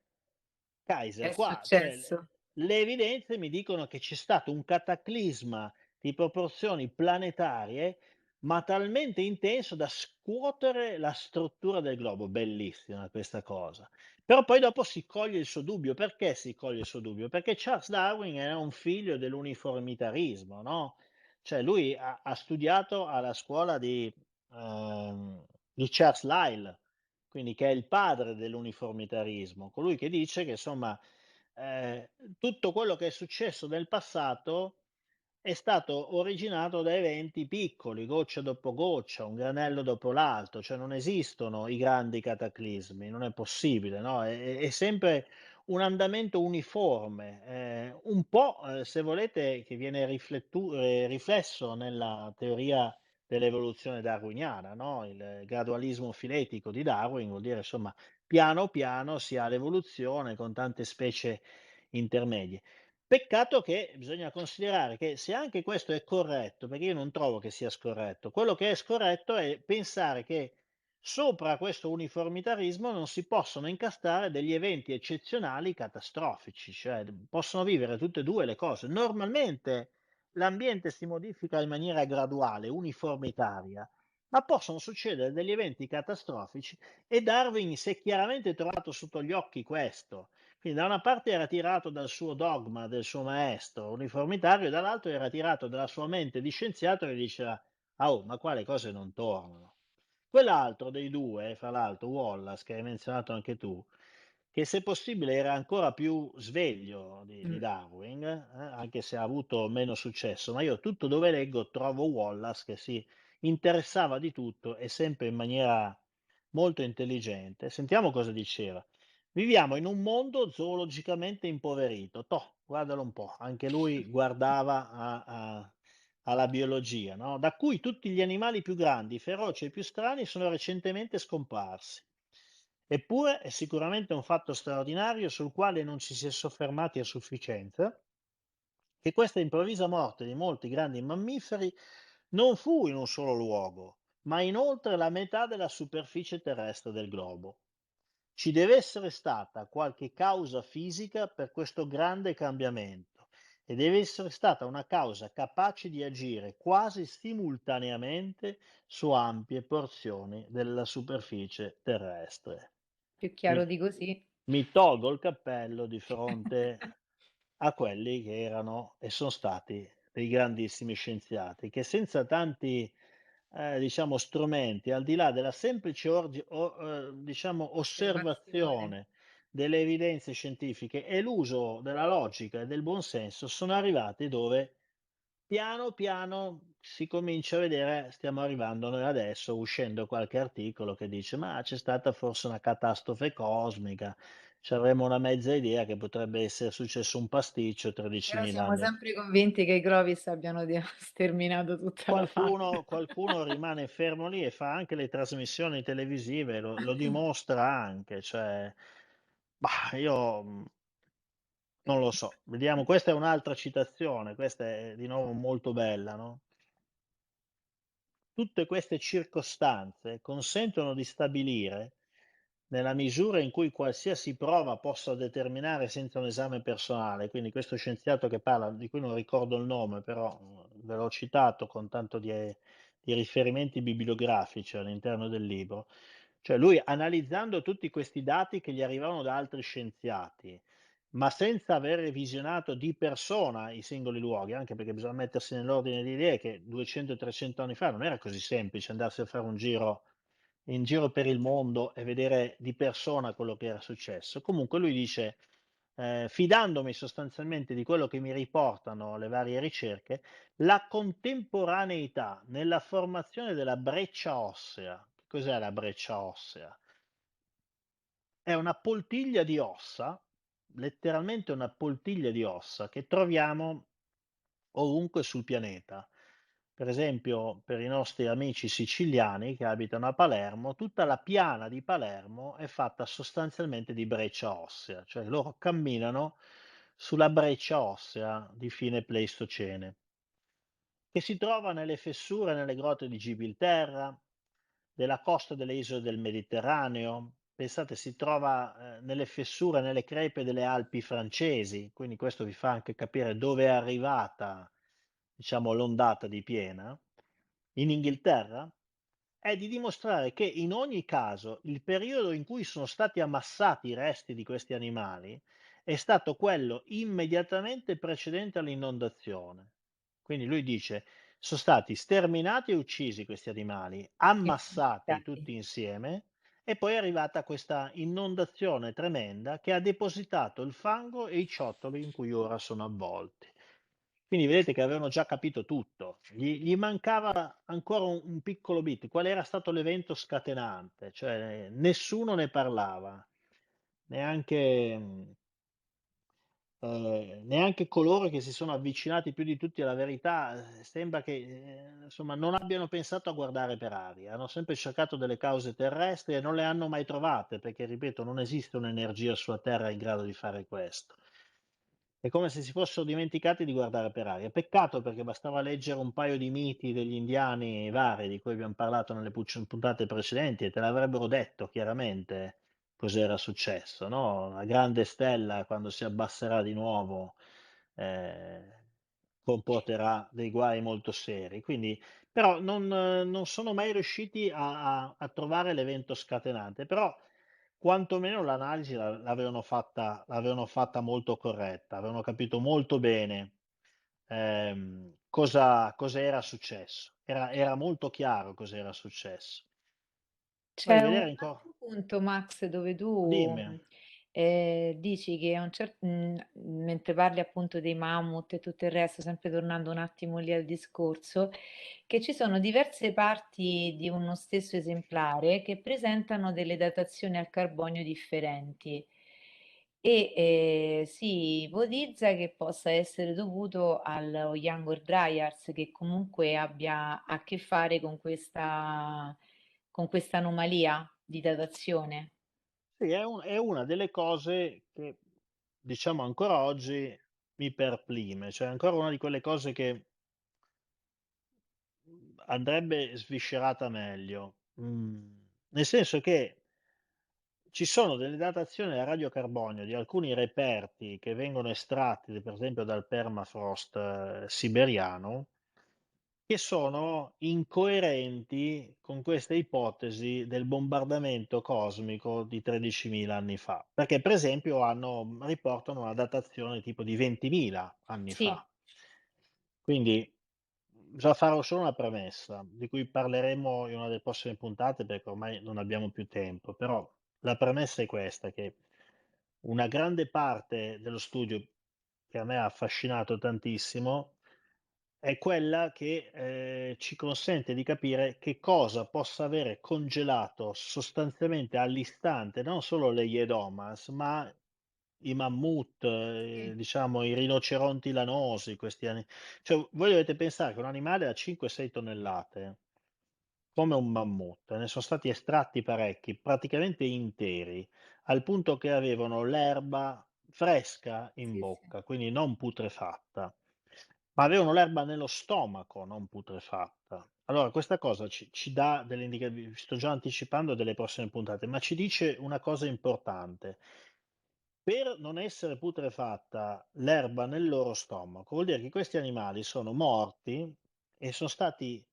Che Kaiser, è qua, cioè, successo? le evidenze mi dicono che c'è stato un cataclisma di proporzioni planetarie, ma talmente intenso da scuotere la struttura del globo. Bellissima questa cosa. Però poi dopo si coglie il suo dubbio. Perché si coglie il suo dubbio? Perché Charles Darwin era un figlio dell'uniformitarismo, no? Cioè lui ha studiato alla scuola di Charles Lyell, quindi che è il padre dell'uniformitarismo, colui che dice che insomma eh, tutto quello che è successo nel passato è stato originato da eventi piccoli, goccia dopo goccia, un granello dopo l'altro, cioè non esistono i grandi cataclismi, non è possibile, no? È sempre un andamento uniforme, un po', se volete, che viene riflesso nella teoria dell'evoluzione darwiniana, no? Il gradualismo filetico di Darwin vuol dire, insomma, piano piano si ha l'evoluzione con tante specie intermedie. Peccato che bisogna considerare che se anche questo è corretto, perché io non trovo che sia scorretto, quello che è scorretto è pensare che sopra questo uniformitarismo non si possono incastrare degli eventi eccezionali catastrofici, cioè possono vivere tutte e due le cose. Normalmente l'ambiente si modifica in maniera graduale, uniformitaria, ma possono succedere degli eventi catastrofici e Darwin si è chiaramente trovato sotto gli occhi questo. Quindi da una parte era tirato dal suo dogma, del suo maestro uniformitario, e dall'altro era tirato dalla sua mente di scienziato che diceva, ah, oh, ma qua le cose non tornano. Quell'altro dei due, fra l'altro, Wallace, che hai menzionato anche tu, che se possibile era ancora più sveglio di Mm. Darwin, anche se ha avuto meno successo, ma io tutto dove leggo trovo Wallace che si interessava di tutto e sempre in maniera molto intelligente. Sentiamo cosa diceva. Viviamo in un mondo zoologicamente impoverito. Toh, guardalo un po', anche lui guardava alla biologia, no? Da cui tutti gli animali più grandi, feroci e più strani sono recentemente scomparsi. Eppure è sicuramente un fatto straordinario sul quale non ci si è soffermati a sufficienza, che questa improvvisa morte di molti grandi mammiferi non fu in un solo luogo, ma in oltre la metà della superficie terrestre del globo. Ci deve essere stata qualche causa fisica per questo grande cambiamento e deve essere stata una causa capace di agire quasi simultaneamente su ampie porzioni della superficie terrestre. Più Mi, chiaro di così. mi tolgo il cappello di fronte a quelli che erano e sono stati dei grandissimi scienziati, che senza tanti, diciamo, strumenti, al di là della semplice diciamo, Osservazione. osservazione delle evidenze scientifiche e l'uso della logica e del buon senso, sono arrivati dove piano piano si comincia a vedere, stiamo arrivando noi adesso, uscendo qualche articolo che dice: "Ma c'è stata forse una catastrofe cosmica, c'avremo una mezza idea che potrebbe essere successo un pasticcio Però 13.000 siamo anni". sempre convinti che i Clovis abbiano sterminato tutta la fauna. Qualcuno rimane fermo lì e fa anche le trasmissioni televisive, lo dimostra anche, cioè, mah, io, non lo so. Vediamo, questa è un'altra citazione, questa è di nuovo molto bella, no? Tutte queste circostanze consentono di stabilire, nella misura in cui qualsiasi prova possa determinare senza un esame personale, quindi questo scienziato che parla, di cui non ricordo il nome, però ve l'ho citato con tanto di riferimenti bibliografici all'interno del libro, cioè lui analizzando tutti questi dati che gli arrivavano da altri scienziati, ma senza aver revisionato di persona i singoli luoghi, anche perché bisogna mettersi nell'ordine di idee che 200, 300 anni fa non era così semplice andarsi a fare un giro in giro per il mondo e vedere di persona quello che era successo. Comunque lui dice, fidandomi sostanzialmente di quello che mi riportano le varie ricerche, la contemporaneità nella formazione della breccia ossea. Che cos'è la breccia ossea? È una poltiglia di ossa, letteralmente una poltiglia di ossa che troviamo ovunque sul pianeta. Per esempio, per i nostri amici siciliani che abitano a Palermo, tutta la piana di Palermo è fatta sostanzialmente di breccia ossea, cioè loro camminano sulla breccia ossea di fine Pleistocene, che si trova nelle fessure, nelle grotte di Gibilterra, della costa delle isole del Mediterraneo. Pensate, si trova nelle fessure, nelle crepe delle Alpi francesi, quindi questo vi fa anche capire dove è arrivata, diciamo, l'ondata di piena. In Inghilterra è di dimostrare che in ogni caso il periodo in cui sono stati ammassati i resti di questi animali è stato quello immediatamente precedente all'inondazione. Quindi lui dice: sono stati sterminati e uccisi questi animali, ammassati Insignificanti. tutti insieme, e poi è arrivata questa inondazione tremenda che ha depositato il fango e i ciottoli in cui ora sono avvolti. Quindi vedete che avevano già capito tutto, gli mancava ancora un piccolo bit, qual era stato l'evento scatenante, cioè nessuno ne parlava, neanche, neanche coloro che si sono avvicinati più di tutti alla verità, sembra che, insomma, non abbiano pensato a guardare per aria, hanno sempre cercato delle cause terrestri e non le hanno mai trovate, perché ripeto, non esiste un'energia sulla Terra in grado di fare questo. È come se si fossero dimenticati di guardare per aria. Peccato, perché bastava leggere un paio di miti degli indiani vari di cui abbiamo parlato nelle puntate precedenti e te l'avrebbero detto chiaramente cos'era successo, no? La grande stella, quando si abbasserà di nuovo, eh, comporterà dei guai molto seri. Quindi, però, non sono mai riusciti a trovare l'evento scatenante. Però quantomeno l'analisi l'avevano fatta molto corretta, avevano capito molto bene cosa era successo. Era molto chiaro cosa era successo. Poi C'è un vedere ancora. altro punto, Max, dove tu Dimmi. Dici che a mentre parli appunto dei mammut e tutto il resto, sempre tornando un attimo lì al discorso, che ci sono diverse parti di uno stesso esemplare che presentano delle datazioni al carbonio differenti e, si ipotizza che possa essere dovuto allo Younger Dryas, che comunque abbia a che fare con questa anomalia di datazione. Sì, è una delle cose che, diciamo, ancora oggi mi perplime, cioè è ancora una di quelle cose che andrebbe sviscerata meglio. Nel senso che ci sono delle datazioni a radiocarbonio di alcuni reperti che vengono estratti, per esempio dal permafrost siberiano, che sono incoerenti con questa ipotesi del bombardamento cosmico di 13.000 anni fa, perché per esempio riportano una datazione tipo di 20.000 anni Sì, fa. Quindi già farò solo una premessa, di cui parleremo in una delle prossime puntate perché ormai non abbiamo più tempo, però la premessa è questa, che una grande parte dello studio che a me ha affascinato tantissimo è quella che ci consente di capire che cosa possa avere congelato sostanzialmente all'istante non solo le Iedomas, ma i mammut, sì, diciamo i rinoceronti lanosi, cioè voi dovete pensare che un animale da 5, 6 tonnellate, come un mammut, ne sono stati estratti parecchi, praticamente interi, al punto che avevano l'erba fresca in sì, sì. bocca, quindi non putrefatta, ma avevano l'erba nello stomaco, non putrefatta. Allora questa cosa ci dà delle vi sto già anticipando delle prossime puntate, ma ci dice una cosa importante. Per non essere putrefatta l'erba nel loro stomaco, vuol dire che questi animali sono morti e sono stati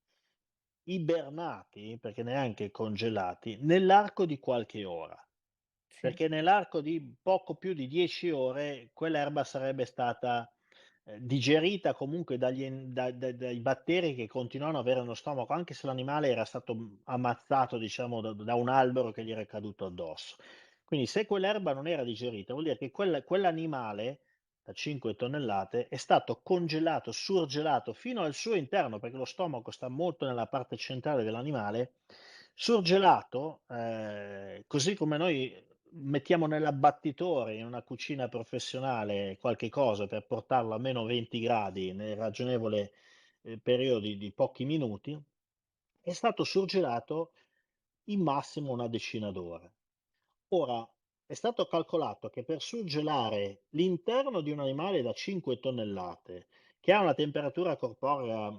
ibernati, perché neanche congelati, nell'arco di qualche ora. Sì, Perché nell'arco di poco più di 10 ore quell'erba sarebbe stata, digerita comunque dai batteri che continuavano ad avere nello stomaco, anche se l'animale era stato, ammazzato diciamo da un albero che gli era caduto addosso. Quindi se quell'erba non era digerita, vuol dire che quell'animale da 5 tonnellate è stato congelato, surgelato fino al suo interno, perché lo stomaco sta molto nella parte centrale dell'animale, surgelato, così come noi mettiamo nell'abbattitore in una cucina professionale qualche cosa per portarlo a meno 20 gradi nel ragionevole periodo di pochi minuti, è stato surgelato in massimo una decina d'ore. Ora, è stato calcolato che per surgelare l'interno di un animale da 5 tonnellate, che ha una temperatura corporea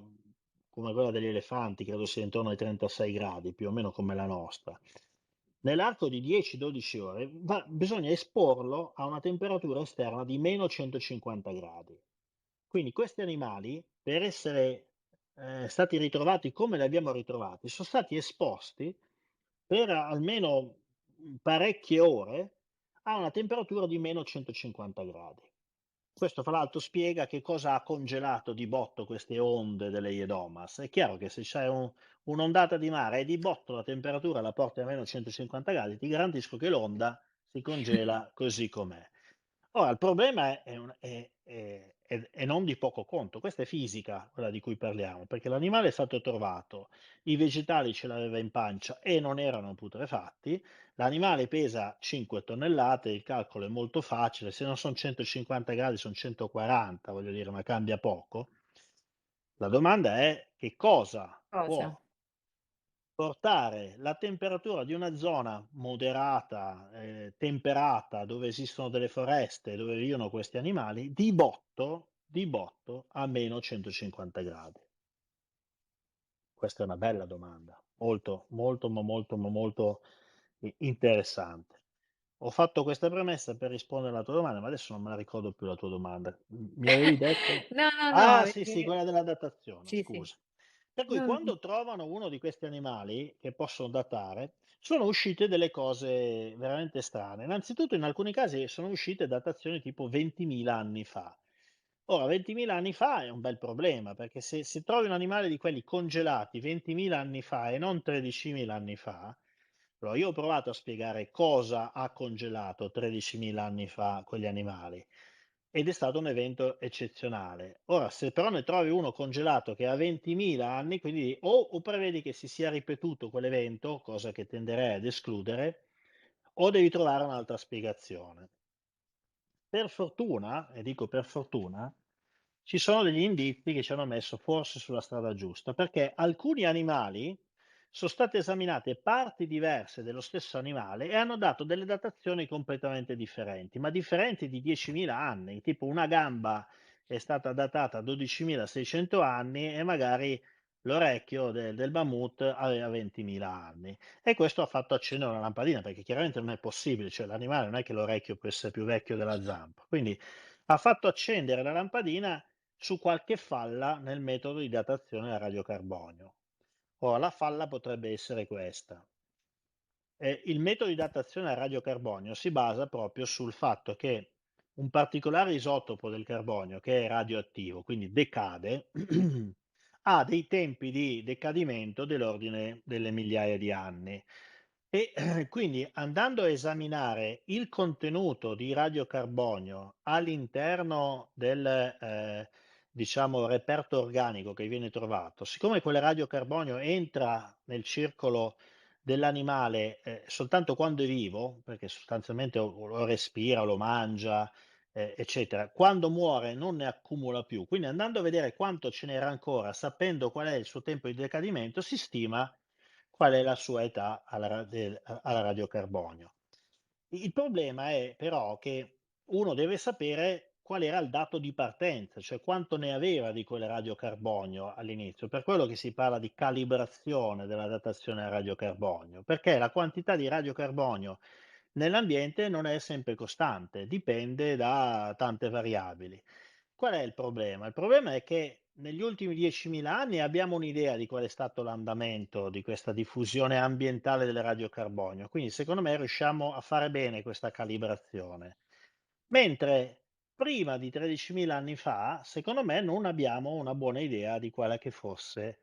come quella degli elefanti, credo sia intorno ai 36 gradi, più o meno come la nostra, nell'arco di 10-12 ore bisogna esporlo a una temperatura esterna di meno 150 gradi. Quindi questi animali, per essere stati ritrovati come li abbiamo ritrovati, sono stati esposti per almeno parecchie ore a una temperatura di meno 150 gradi. Questo fra l'altro spiega che cosa ha congelato di botto queste onde delle Iedomas. È chiaro che se c'è un'ondata di mare e di botto la temperatura la porta a meno 150 gradi, ti garantisco che l'onda si congela così com'è. Ora, il problema è non di poco conto, questa è fisica, quella di cui parliamo, perché l'animale è stato trovato, i vegetali ce l'aveva in pancia e non erano putrefatti, l'animale pesa 5 tonnellate, il calcolo è molto facile, se non sono 150 gradi sono 140, voglio dire, ma cambia poco. La domanda è che cosa cosa? può portare la temperatura di una zona moderata, temperata, dove esistono delle foreste, dove vivono questi animali, di botto a meno 150 gradi. Questa è una bella domanda, molto, molto, ma molto, ma molto interessante. Ho fatto questa premessa per rispondere alla tua domanda, ma adesso non me la ricordo più la tua domanda. Mi avevi detto? No, no, no, Ah, sì, sì, perché quella della datazione, sì, sì. scusa. Per cui No, quando trovano uno di questi animali che possono datare, sono uscite delle cose veramente strane. Innanzitutto, in alcuni casi sono uscite datazioni tipo 20.000 anni fa. Ora, 20.000 anni fa è un bel problema, perché se trovi un animale di quelli congelati 20.000 anni fa e non 13.000 anni fa, Allora, io ho provato a spiegare cosa ha congelato 13.000 anni fa quegli animali ed è stato un evento eccezionale. Ora, se però ne trovi uno congelato che ha 20.000 anni, quindi o prevedi che si sia ripetuto quell'evento, cosa che tenderei ad escludere, o devi trovare un'altra spiegazione. Per fortuna, e dico per fortuna, ci sono degli indizi che ci hanno messo forse sulla strada giusta, perché alcuni animali sono state esaminate parti diverse dello stesso animale e hanno dato delle datazioni completamente differenti, ma differenti di 10.000 anni, tipo una gamba è stata datata a 12.600 anni e magari l'orecchio del mammut aveva 20.000 anni. E questo ha fatto accendere una lampadina, perché chiaramente non è possibile, cioè l'animale non è che l'orecchio può essere più vecchio della zampa. Quindi ha fatto accendere la lampadina su qualche falla nel metodo di datazione a radiocarbonio. Ora, la falla potrebbe essere questa. Il metodo di datazione a radiocarbonio si basa proprio sul fatto che un particolare isotopo del carbonio che è radioattivo, quindi decade, ha dei tempi di decadimento dell'ordine delle migliaia di anni. E quindi andando a esaminare il contenuto di radiocarbonio all'interno del, diciamo, reperto organico che viene trovato, siccome quel radiocarbonio entra nel circolo dell'animale soltanto quando è vivo, perché sostanzialmente o lo respira, o lo mangia, eccetera, quando muore non ne accumula più. Quindi andando a vedere quanto ce n'era ancora, sapendo qual è il suo tempo di decadimento, si stima qual è la sua età alla radiocarbonio. Il problema è però che uno deve sapere qual era il dato di partenza, cioè quanto ne aveva di quel radiocarbonio all'inizio. Per quello che si parla di calibrazione della datazione a radiocarbonio, perché la quantità di radiocarbonio nell'ambiente non è sempre costante, dipende da tante variabili. Qual è il problema? Il problema è che negli ultimi 10.000 anni abbiamo un'idea di qual è stato l'andamento di questa diffusione ambientale del radiocarbonio, quindi secondo me riusciamo a fare bene questa calibrazione. Mentre prima di 13.000 anni fa, secondo me, non abbiamo una buona idea di quale che fosse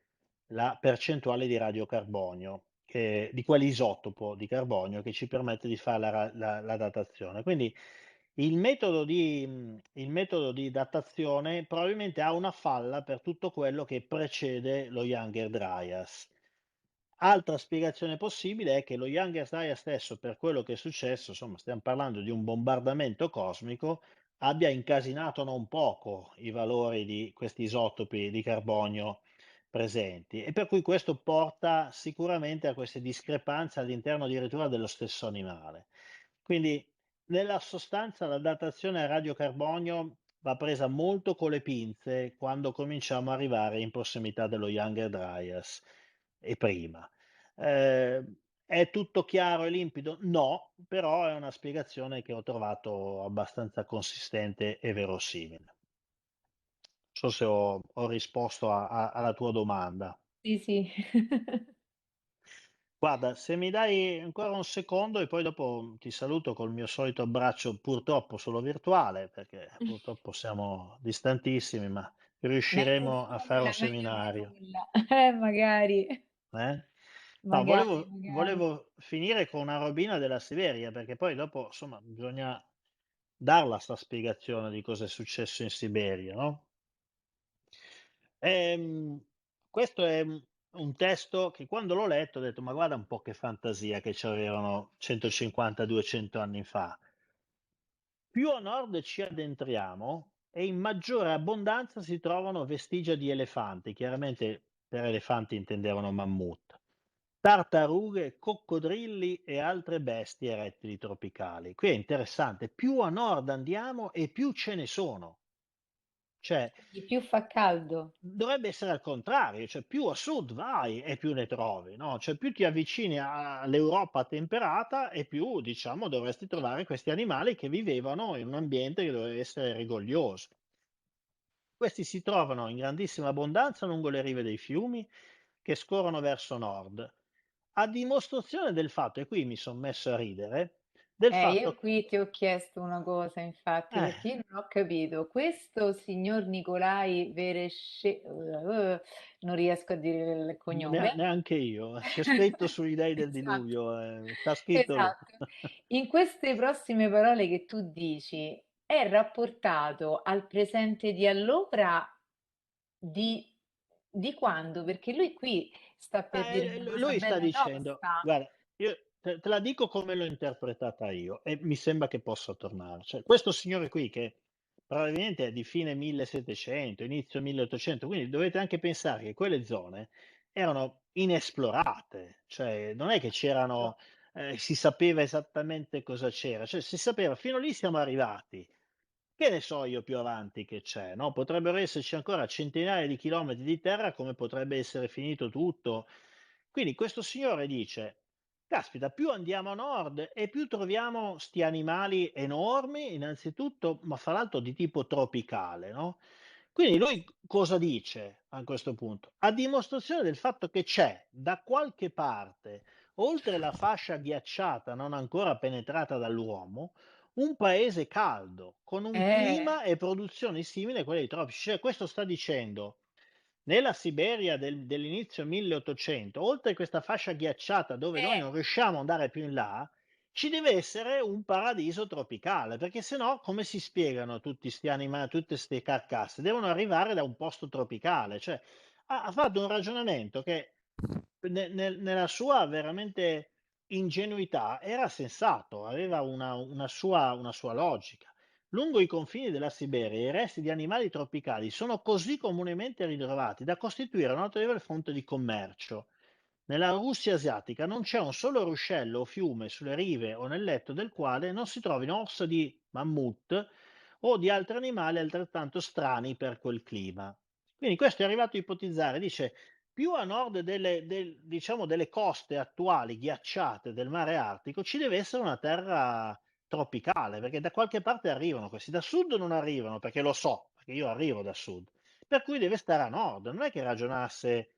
la percentuale di radiocarbonio, di quell'isotopo di carbonio che ci permette di fare la datazione. Quindi il metodo di datazione probabilmente ha una falla per tutto quello che precede lo Younger Dryas. Altra spiegazione possibile è che lo Younger Dryas stesso, per quello che è successo, insomma, stiamo parlando di un bombardamento cosmico, abbia incasinato non poco i valori di questi isotopi di carbonio presenti e per cui questo porta sicuramente a queste discrepanze all'interno addirittura dello stesso animale. Quindi nella sostanza la datazione a radiocarbonio va presa molto con le pinze quando cominciamo ad arrivare in prossimità dello Younger Dryas e prima. Eh, è tutto chiaro e limpido? No, però è una spiegazione che ho trovato abbastanza consistente e verosimile. Non so se ho risposto alla tua domanda. Sì, sì. Guarda, se mi dai ancora un secondo e poi dopo ti saluto col mio solito abbraccio, purtroppo solo virtuale, perché purtroppo siamo distantissimi, ma Meglio riusciremo a fare un nulla, meglio di seminario. nulla. Magari, Eh? No, magari, magari. volevo finire con una robina della Siberia, perché poi dopo, insomma, bisogna darla sta spiegazione di cosa è successo in Siberia, no? Ehm, questo è un testo che quando l'ho letto ho detto: "Ma guarda un po' che fantasia che c'avevano 150, 200 anni fa". Più a nord ci addentriamo e in maggiore abbondanza si trovano vestigia di elefanti, chiaramente per elefanti intendevano mammut, tartarughe, coccodrilli e altre bestie e rettili tropicali. Qui è interessante, più a nord andiamo e più ce ne sono. Cioè, Quindi più fa caldo. dovrebbe essere al contrario, cioè più a sud vai e più ne trovi, no? Cioè più ti avvicini all'Europa temperata e più, diciamo, dovresti trovare questi animali che vivevano in un ambiente che doveva essere rigoglioso. Questi si trovano in grandissima abbondanza lungo le rive dei fiumi che scorrono verso nord, a dimostrazione del fatto, e qui mi sono messo a ridere, del Io fatto. qui ti ho chiesto una cosa, infatti, Eh, perché io non ho capito. Questo signor Nicolai non riesco a dire il cognome. neanche io, c'è scritto sugli dei del Esatto, diluvio, sta scritto lì. esatto. In queste prossime parole che tu dici, è rapportato al presente di allora di, di quando? Perché lui qui sta per dire una cosa Lui sta bella dicendo, tosta. guarda, io te la dico come l'ho interpretata io e mi sembra che possa tornare. Cioè, questo signore qui che probabilmente è di fine 1700, inizio 1800, quindi dovete anche pensare che quelle zone erano inesplorate, cioè non è che c'erano, si sapeva esattamente cosa c'era, cioè si sapeva, fino lì siamo arrivati. Che ne so io più avanti che c'è, no? Potrebbero esserci ancora centinaia di chilometri di terra come potrebbe essere finito tutto. Quindi questo signore dice: caspita, più andiamo a nord e più troviamo sti animali enormi, innanzitutto, ma fra l'altro di tipo tropicale, no? Quindi lui cosa dice a questo punto? A dimostrazione del fatto che c'è da qualche parte, oltre la fascia ghiacciata non ancora penetrata dall'uomo, un paese caldo, con un Eh, clima e produzioni simili a quelle dei tropici. Cioè, questo sta dicendo, nella Siberia dell'inizio 1800, oltre a questa fascia ghiacciata dove noi non riusciamo ad andare più in là, ci deve essere un paradiso tropicale, perché se no come si spiegano tutti sti animali, tutte queste carcasse? Devono arrivare da un posto tropicale. Cioè, ha fatto un ragionamento che nella sua veramente ingenuità era sensato, aveva una sua logica. Lungo i confini della Siberia, i resti di animali tropicali sono così comunemente ritrovati da costituire una notevole fonte di commercio. Nella Russia asiatica non c'è un solo ruscello o fiume sulle rive o nel letto del quale non si trovino ossa di mammut o di altri animali altrettanto strani per quel clima. Quindi questo è arrivato a ipotizzare, dice, più a nord diciamo, delle coste attuali ghiacciate del mare Artico ci deve essere una terra tropicale, perché da qualche parte arrivano questi, da sud non arrivano, perché lo so, perché io arrivo da sud, per cui deve stare a nord, non è che ragionasse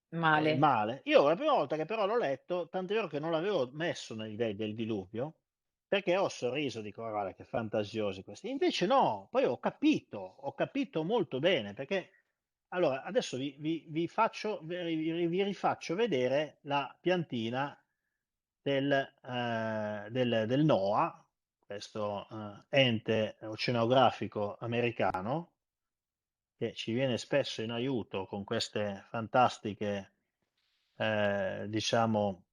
male. male. Io la prima volta che però l'ho letto, tant'è vero che non l'avevo messo negli dei del diluvio, perché ho sorriso, dico: "Ah, guarda che fantasiosi questi". Invece no, poi ho capito molto bene, perché allora adesso vi rifaccio vedere la piantina del NOAA, questo ente oceanografico americano, che ci viene spesso in aiuto con queste fantastiche, diciamo,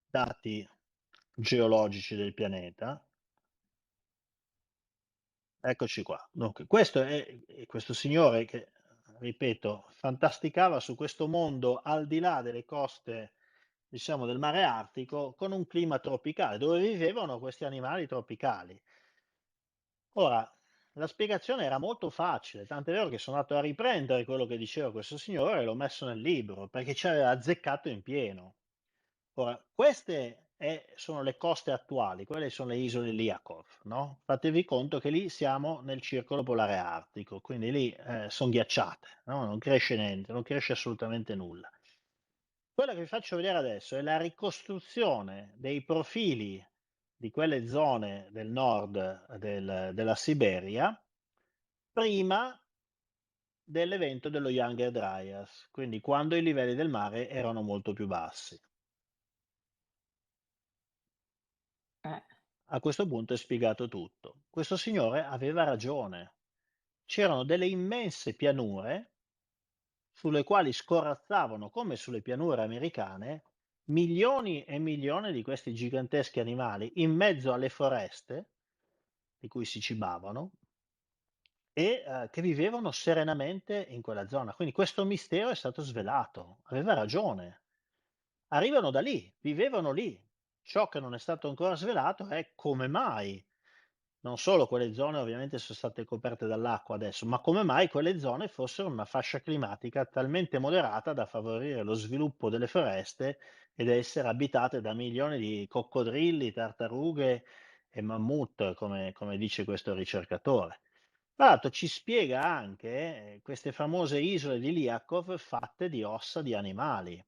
dati geologici del pianeta. Eccoci qua. Dunque, questo signore che, ripeto, fantasticava su questo mondo al di là delle coste, diciamo, del mare Artico, con un clima tropicale, dove vivevano questi animali tropicali. Ora, la spiegazione era molto facile, tant'è vero che sono andato a riprendere quello che diceva questo signore e l'ho messo nel libro, perché ci aveva azzeccato in pieno. Ora, sono le coste attuali, quelle sono le isole Liakov, no? Fatevi conto che lì siamo nel circolo polare artico, quindi lì sono ghiacciate, no? Non cresce niente, non cresce assolutamente nulla. Quella che vi faccio vedere adesso è la ricostruzione dei profili di quelle zone del nord della Siberia prima dell'evento dello Younger Dryas, quindi quando i livelli del mare erano molto più bassi. Eh, A questo punto è spiegato tutto. Questo signore aveva ragione. C'erano delle immense pianure sulle quali scorazzavano, come sulle pianure americane, milioni e milioni di questi giganteschi animali in mezzo alle foreste di cui si cibavano e che vivevano serenamente in quella zona. Quindi questo mistero è stato svelato. Aveva ragione. Arrivano da lì, vivevano lì. Ciò che non è stato ancora svelato è come mai non solo quelle zone ovviamente sono state coperte dall'acqua adesso, ma come mai quelle zone fossero una fascia climatica talmente moderata da favorire lo sviluppo delle foreste ed essere abitate da milioni di coccodrilli, tartarughe e mammut, come dice questo ricercatore. Tra l'altro ci spiega anche queste famose isole di Liakov fatte di ossa di animali.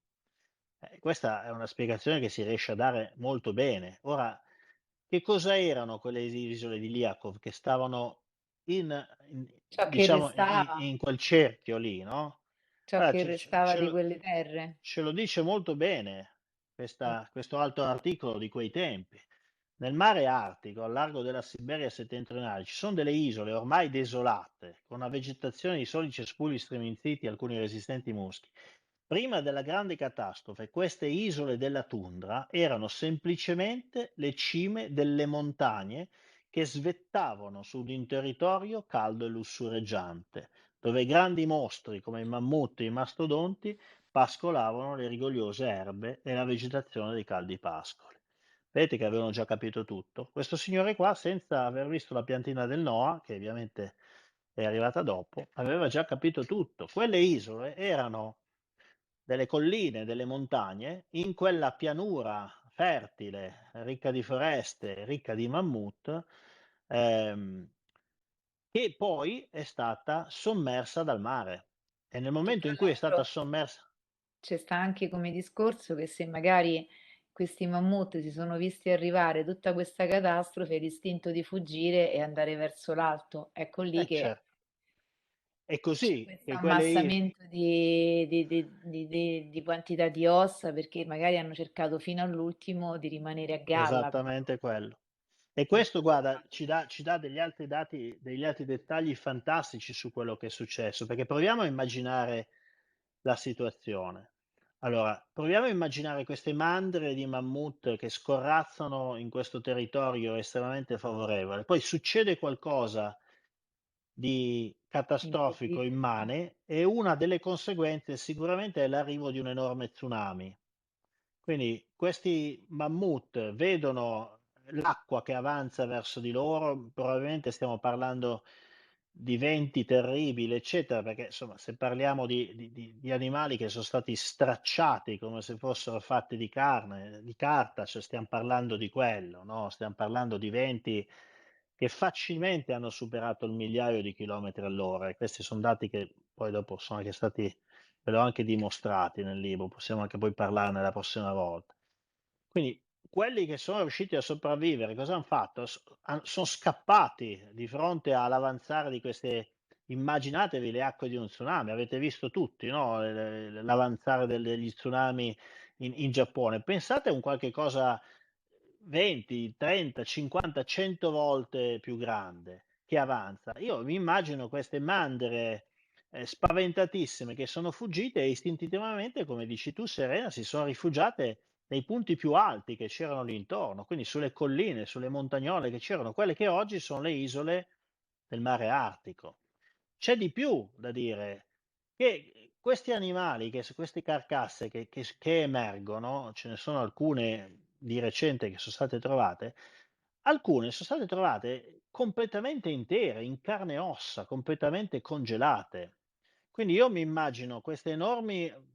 Questa è una spiegazione che si riesce a dare molto bene. Ora, che cosa erano quelle isole di Liakhov che stavano Ciò che diciamo, restava, in quel cerchio lì, no? ciò Allora, che restava di quelle terre. ce lo dice molto bene Mm. questo altro articolo di quei tempi. Nel mare Artico, al largo della Siberia settentrionale, ci sono delle isole ormai desolate, con una vegetazione di soli cespugli striminziti e alcuni resistenti muschi. Prima della grande catastrofe, queste isole della tundra erano semplicemente le cime delle montagne che svettavano su di un territorio caldo e lussureggiante, dove grandi mostri come i mammut e i mastodonti pascolavano le rigogliose erbe e la vegetazione dei caldi pascoli. Vedete che avevano già capito tutto. Questo signore qua, senza aver visto la piantina del Noah, che ovviamente è arrivata dopo, aveva già capito tutto. Quelle isole erano delle colline, delle montagne, in quella pianura fertile, ricca di foreste, ricca di mammut, ehm, che poi è stata sommersa dal mare. E nel Che momento tra in cui è stata l'altro sommersa, c'è sta anche come discorso che se magari questi mammut si sono visti arrivare tutta questa catastrofe, l'istinto di fuggire e andare verso l'alto. Ecco lì che certo, è c'è così questo che quelle ammassamento di quantità di ossa perché magari hanno cercato fino all'ultimo di rimanere a galla. esattamente quello. E Mm. questo, guarda, ci dà degli altri dati, degli altri dettagli fantastici su quello che è successo, perché proviamo a immaginare la situazione. Allora, proviamo a immaginare queste mandrie di mammut che scorrazzano in questo territorio estremamente favorevole. Poi succede qualcosa di catastrofico, Improvviso. immane, e una delle conseguenze sicuramente è l'arrivo di un enorme tsunami. Quindi questi mammut vedono l'acqua che avanza verso di loro, probabilmente stiamo parlando di venti terribili, eccetera, perché insomma, se parliamo di animali che sono stati stracciati come se fossero fatti di carne, di carta, cioè stiamo parlando di quello, no? Stiamo parlando di venti che facilmente hanno superato il migliaio di chilometri all'ora, e questi sono dati che poi dopo sono anche stati, ve l'ho anche dimostrati nel libro, possiamo anche poi parlarne la prossima volta. Quindi quelli che sono riusciti a sopravvivere, cosa han fatto? Son scappati di fronte all'avanzare di queste, immaginatevi le acque di uno tsunami, avete visto tutti, no, l'avanzare degli tsunami in Giappone. Pensate a un qualche cosa 20, 30, 50, 100 volte più grande che avanza. Io mi immagino queste mandrie, spaventatissime, che sono fuggite e istintivamente, come dici tu Serena, si sono rifugiate nei punti più alti che c'erano lì intorno, quindi sulle colline, sulle montagnole che c'erano, quelle che oggi sono le isole del mare Artico. C'è di più da dire, che questi animali, queste carcasse che emergono, ce ne sono alcune di recente che sono state trovate, alcune sono state trovate completamente intere, in carne e ossa, completamente congelate. Quindi io mi immagino queste enormi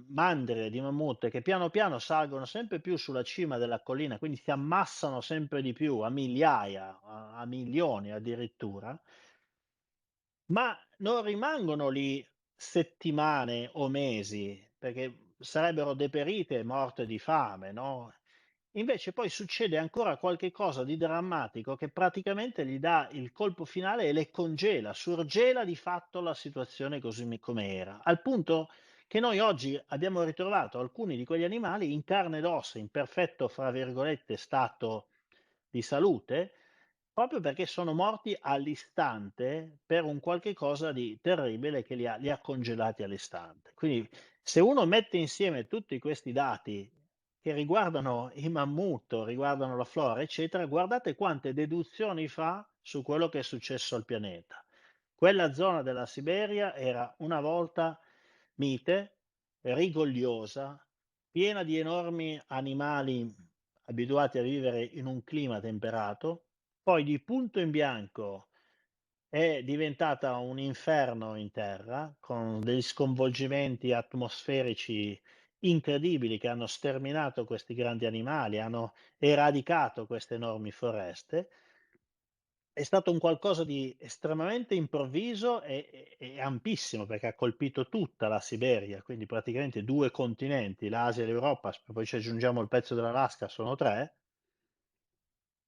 mandrie di mammut che piano piano salgono sempre più sulla cima della collina, quindi si ammassano sempre di più, a migliaia, a milioni addirittura, ma non rimangono lì settimane o mesi, perché sarebbero deperite e morte di fame, no? Invece poi succede ancora qualche cosa di drammatico che praticamente gli dà il colpo finale e le congela, surgela di fatto la situazione così come era, al punto che noi oggi abbiamo ritrovato alcuni di quegli animali in carne ed ossa, in perfetto, fra virgolette, stato di salute, proprio perché sono morti all'istante per un qualche cosa di terribile che li ha congelati all'istante. Quindi se uno mette insieme tutti questi dati che riguardano i mammut, riguardano la flora, eccetera, guardate quante deduzioni fa su quello che è successo al pianeta. Quella zona della Siberia era una volta mite, rigogliosa, piena di enormi animali abituati a vivere in un clima temperato, poi di punto in bianco è diventata un inferno in terra, con degli sconvolgimenti atmosferici incredibili che hanno sterminato questi grandi animali, hanno eradicato queste enormi foreste, è stato un qualcosa di estremamente improvviso e ampissimo, perché ha colpito tutta la Siberia, quindi praticamente 2 continenti, l'Asia e l'Europa, s poi ci aggiungiamo il pezzo dell'Alaska, sono 3.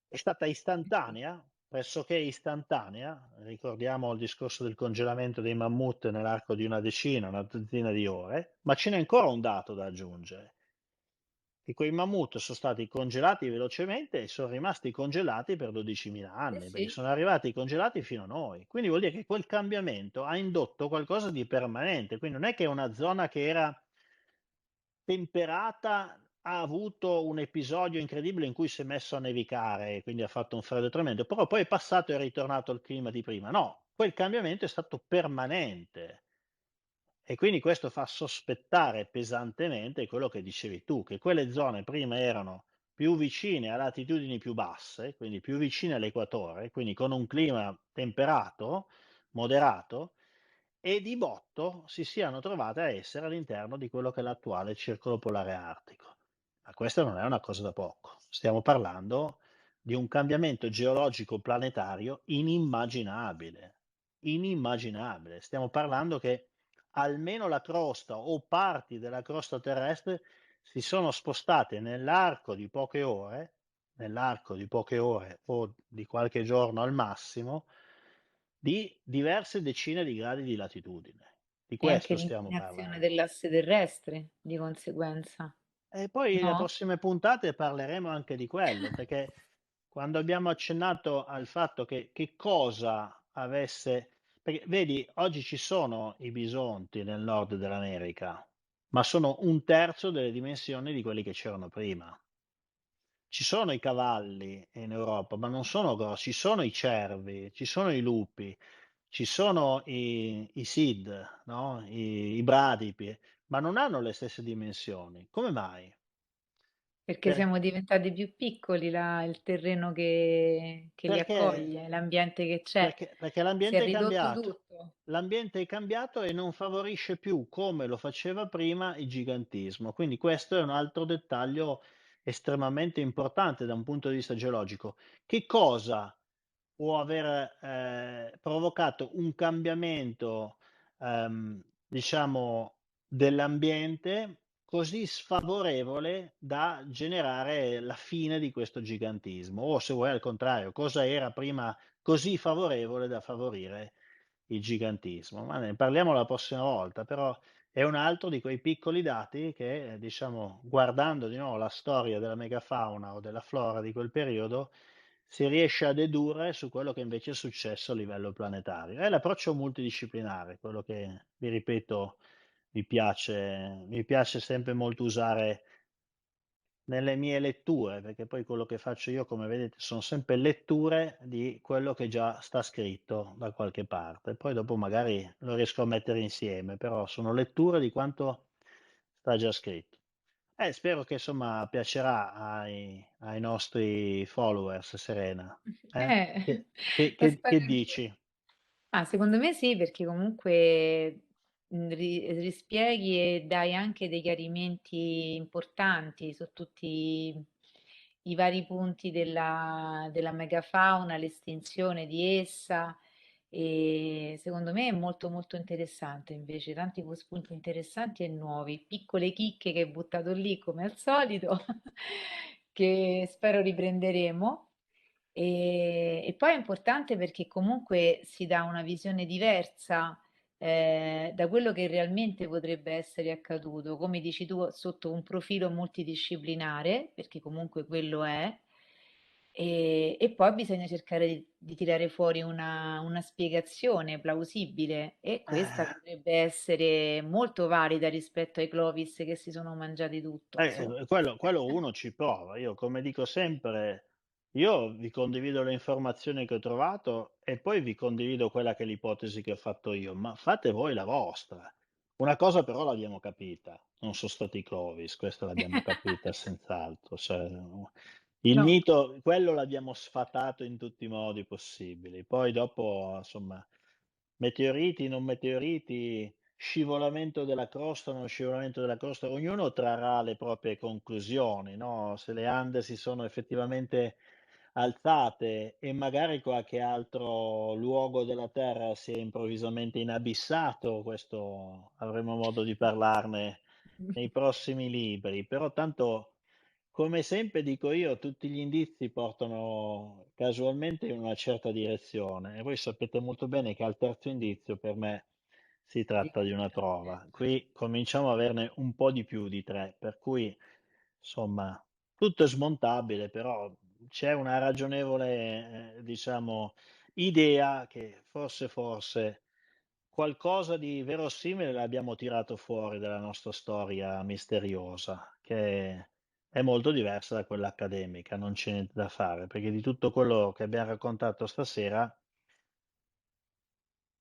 È stata Sì. istantanea, pressoché istantanea, ricordiamo il discorso del congelamento dei mammut nell'arco di una dozzina di ore, ma ce n'è ancora un dato da aggiungere, che quei mammut sono stati congelati velocemente e sono rimasti congelati per 12.000 Eh anni, perché sì, sono arrivati congelati fino a noi. Quindi vuol dire che quel cambiamento ha indotto qualcosa di permanente, quindi non è che è una zona che era temperata, ha avuto un episodio incredibile in cui si è messo a nevicare e quindi ha fatto un freddo tremendo, però poi è passato e è ritornato al clima di prima. No, quel cambiamento è stato permanente. E quindi questo fa sospettare pesantemente quello che dicevi tu, che quelle zone prima erano più vicine a latitudini più basse, quindi più vicine all'equatore, quindi con un clima temperato, moderato, e di botto si siano trovate a essere all'interno di quello che è l'attuale circolo polare artico. Ma questa non è una cosa da poco. Stiamo parlando di un cambiamento geologico planetario inimmaginabile. Inimmaginabile. Stiamo parlando che almeno la crosta o parti della crosta terrestre si sono spostate nell'arco di poche ore o di qualche giorno al massimo, di diverse decine di gradi di latitudine. Di e anche questo stiamo l'inclinazione parlando. dell'asse terrestre di conseguenza, E poi le no? prossime puntate parleremo anche di quello, perché quando abbiamo accennato al fatto che cosa avesse, perché vedi, oggi ci sono i bisonti nel nord dell'America, ma sono un terzo delle dimensioni di quelli che c'erano prima. Ci sono i cavalli in Europa, ma non sono grossi, ci sono i cervi, ci sono i lupi, ci sono i sid, no? I bradipi, ma non hanno le stesse dimensioni. Come mai? Perché Per- siamo diventati più piccoli, il terreno che li perché accoglie, l'ambiente che c'è. perché Si è l'ambiente è ridotto cambiato. tutto. L'ambiente è cambiato e non favorisce più, come lo faceva prima, il gigantismo. Quindi questo è un altro dettaglio estremamente importante da un punto di vista geologico. Che cosa può aver provocato un cambiamento, diciamo, dell'ambiente così sfavorevole da generare la fine di questo gigantismo? O se vuoi al contrario, cosa era prima così favorevole da favorire il gigantismo? Ma ne parliamo la prossima volta, però è un altro di quei piccoli dati che, diciamo, guardando di nuovo la storia della megafauna o della flora di quel periodo, si riesce a dedurre su quello che invece è successo a livello planetario. È l'approccio multidisciplinare, quello che, vi ripeto, mi piace sempre molto usare nelle mie letture, perché poi quello che faccio io, come vedete, sono sempre letture di quello che già sta scritto da qualche parte. Poi dopo magari lo riesco a mettere insieme, però sono letture di quanto sta già scritto. Spero che insomma piacerà ai nostri followers, Serena. Eh, lo Che spero anch'io. dici? Secondo me sì, perché comunque rispieghi e dai anche dei chiarimenti importanti su tutti i vari punti della megafauna, l'estinzione di essa. E secondo me è molto molto interessante invece, tanti spunti interessanti e nuovi, piccole chicche che hai buttato lì come al solito, che spero riprenderemo. E poi è importante perché comunque si dà una visione diversa da quello che realmente potrebbe essere accaduto, come dici tu, sotto un profilo multidisciplinare, perché comunque quello è, e poi bisogna cercare di tirare fuori una spiegazione plausibile e questa Eh, potrebbe essere molto valida rispetto ai Clovis che si sono mangiati tutto, insomma. quello uno ci prova. Io, come dico sempre, io vi condivido le informazioni che ho trovato e poi vi condivido quella che è l'ipotesi che ho fatto io, ma fate voi la vostra. Una cosa però l'abbiamo capita, non sono stati i Clovis, questa l'abbiamo capita senz'altro. Cioè, il No. mito, quello l'abbiamo sfatato in tutti i modi possibili. Poi dopo, insomma, meteoriti, non meteoriti, scivolamento della crosta, non scivolamento della crosta, ognuno trarrà le proprie conclusioni, no? Se le Ande si sono effettivamente alzate e magari qualche altro luogo della terra si è improvvisamente inabissato, questo avremo modo di parlarne nei prossimi libri, però tanto come sempre dico io, tutti gli indizi portano casualmente in una certa direzione e voi sapete molto bene che al terzo indizio per me si Sì, tratta di una prova. Qui cominciamo a averne un po' di più di 3, per cui insomma tutto è smontabile, però c'è una ragionevole, diciamo, idea che forse qualcosa di verosimile l'abbiamo tirato fuori dalla nostra storia misteriosa, che è molto diversa da quella accademica, non c'è niente da fare, perché di tutto quello che abbiam raccontato stasera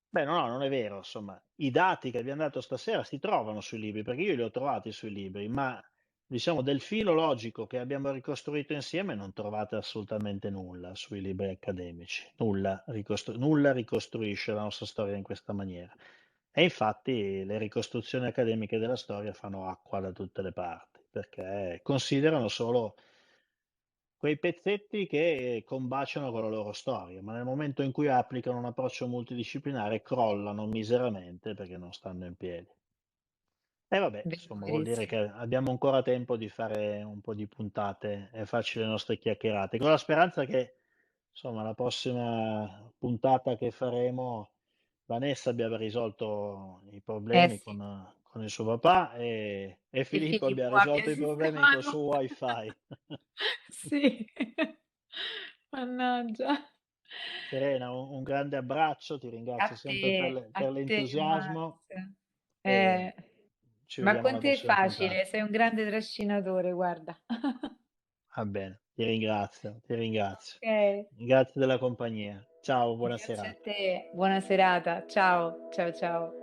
beh, no, non è vero, insomma, i dati che abbiam dato stasera si trovano sui libri, perché io li ho trovati sui libri, ma diciamo del filo logico che abbiamo ricostruito insieme non trovate assolutamente nulla sui libri accademici. Nulla ricostruisce la nostra storia in questa maniera. E infatti le ricostruzioni accademiche della storia fanno acqua da tutte le parti, perché considerano solo quei pezzetti che combaciano con la loro storia, ma nel momento in cui applicano un approccio multidisciplinare crollano miseramente perché non stanno in piedi. E vabbè, vero, insomma, vuol dire che verissimo. abbiamo ancora tempo di fare un po' di puntate e farci le nostre chiacchierate, con la speranza che, insomma, la prossima puntata che faremo, Vanessa abbia risolto i Eh problemi sì, con il suo papà e e Filippo abbia Filippo abbia risolto i problemi col sistemato. suo wifi. Sì, mannaggia. Serena, un grande abbraccio, ti ringrazio sempre A per te Max. l'entusiasmo Eh, e ci ma vediamo con alla te è prossima puntata. facile, sei un grande trascinatore, guarda. Va bene, ti ringrazio, ti ringrazio. Ok, Grazie della compagnia. Ciao, buona grazie a serata. te, buona serata, ciao, ciao ciao.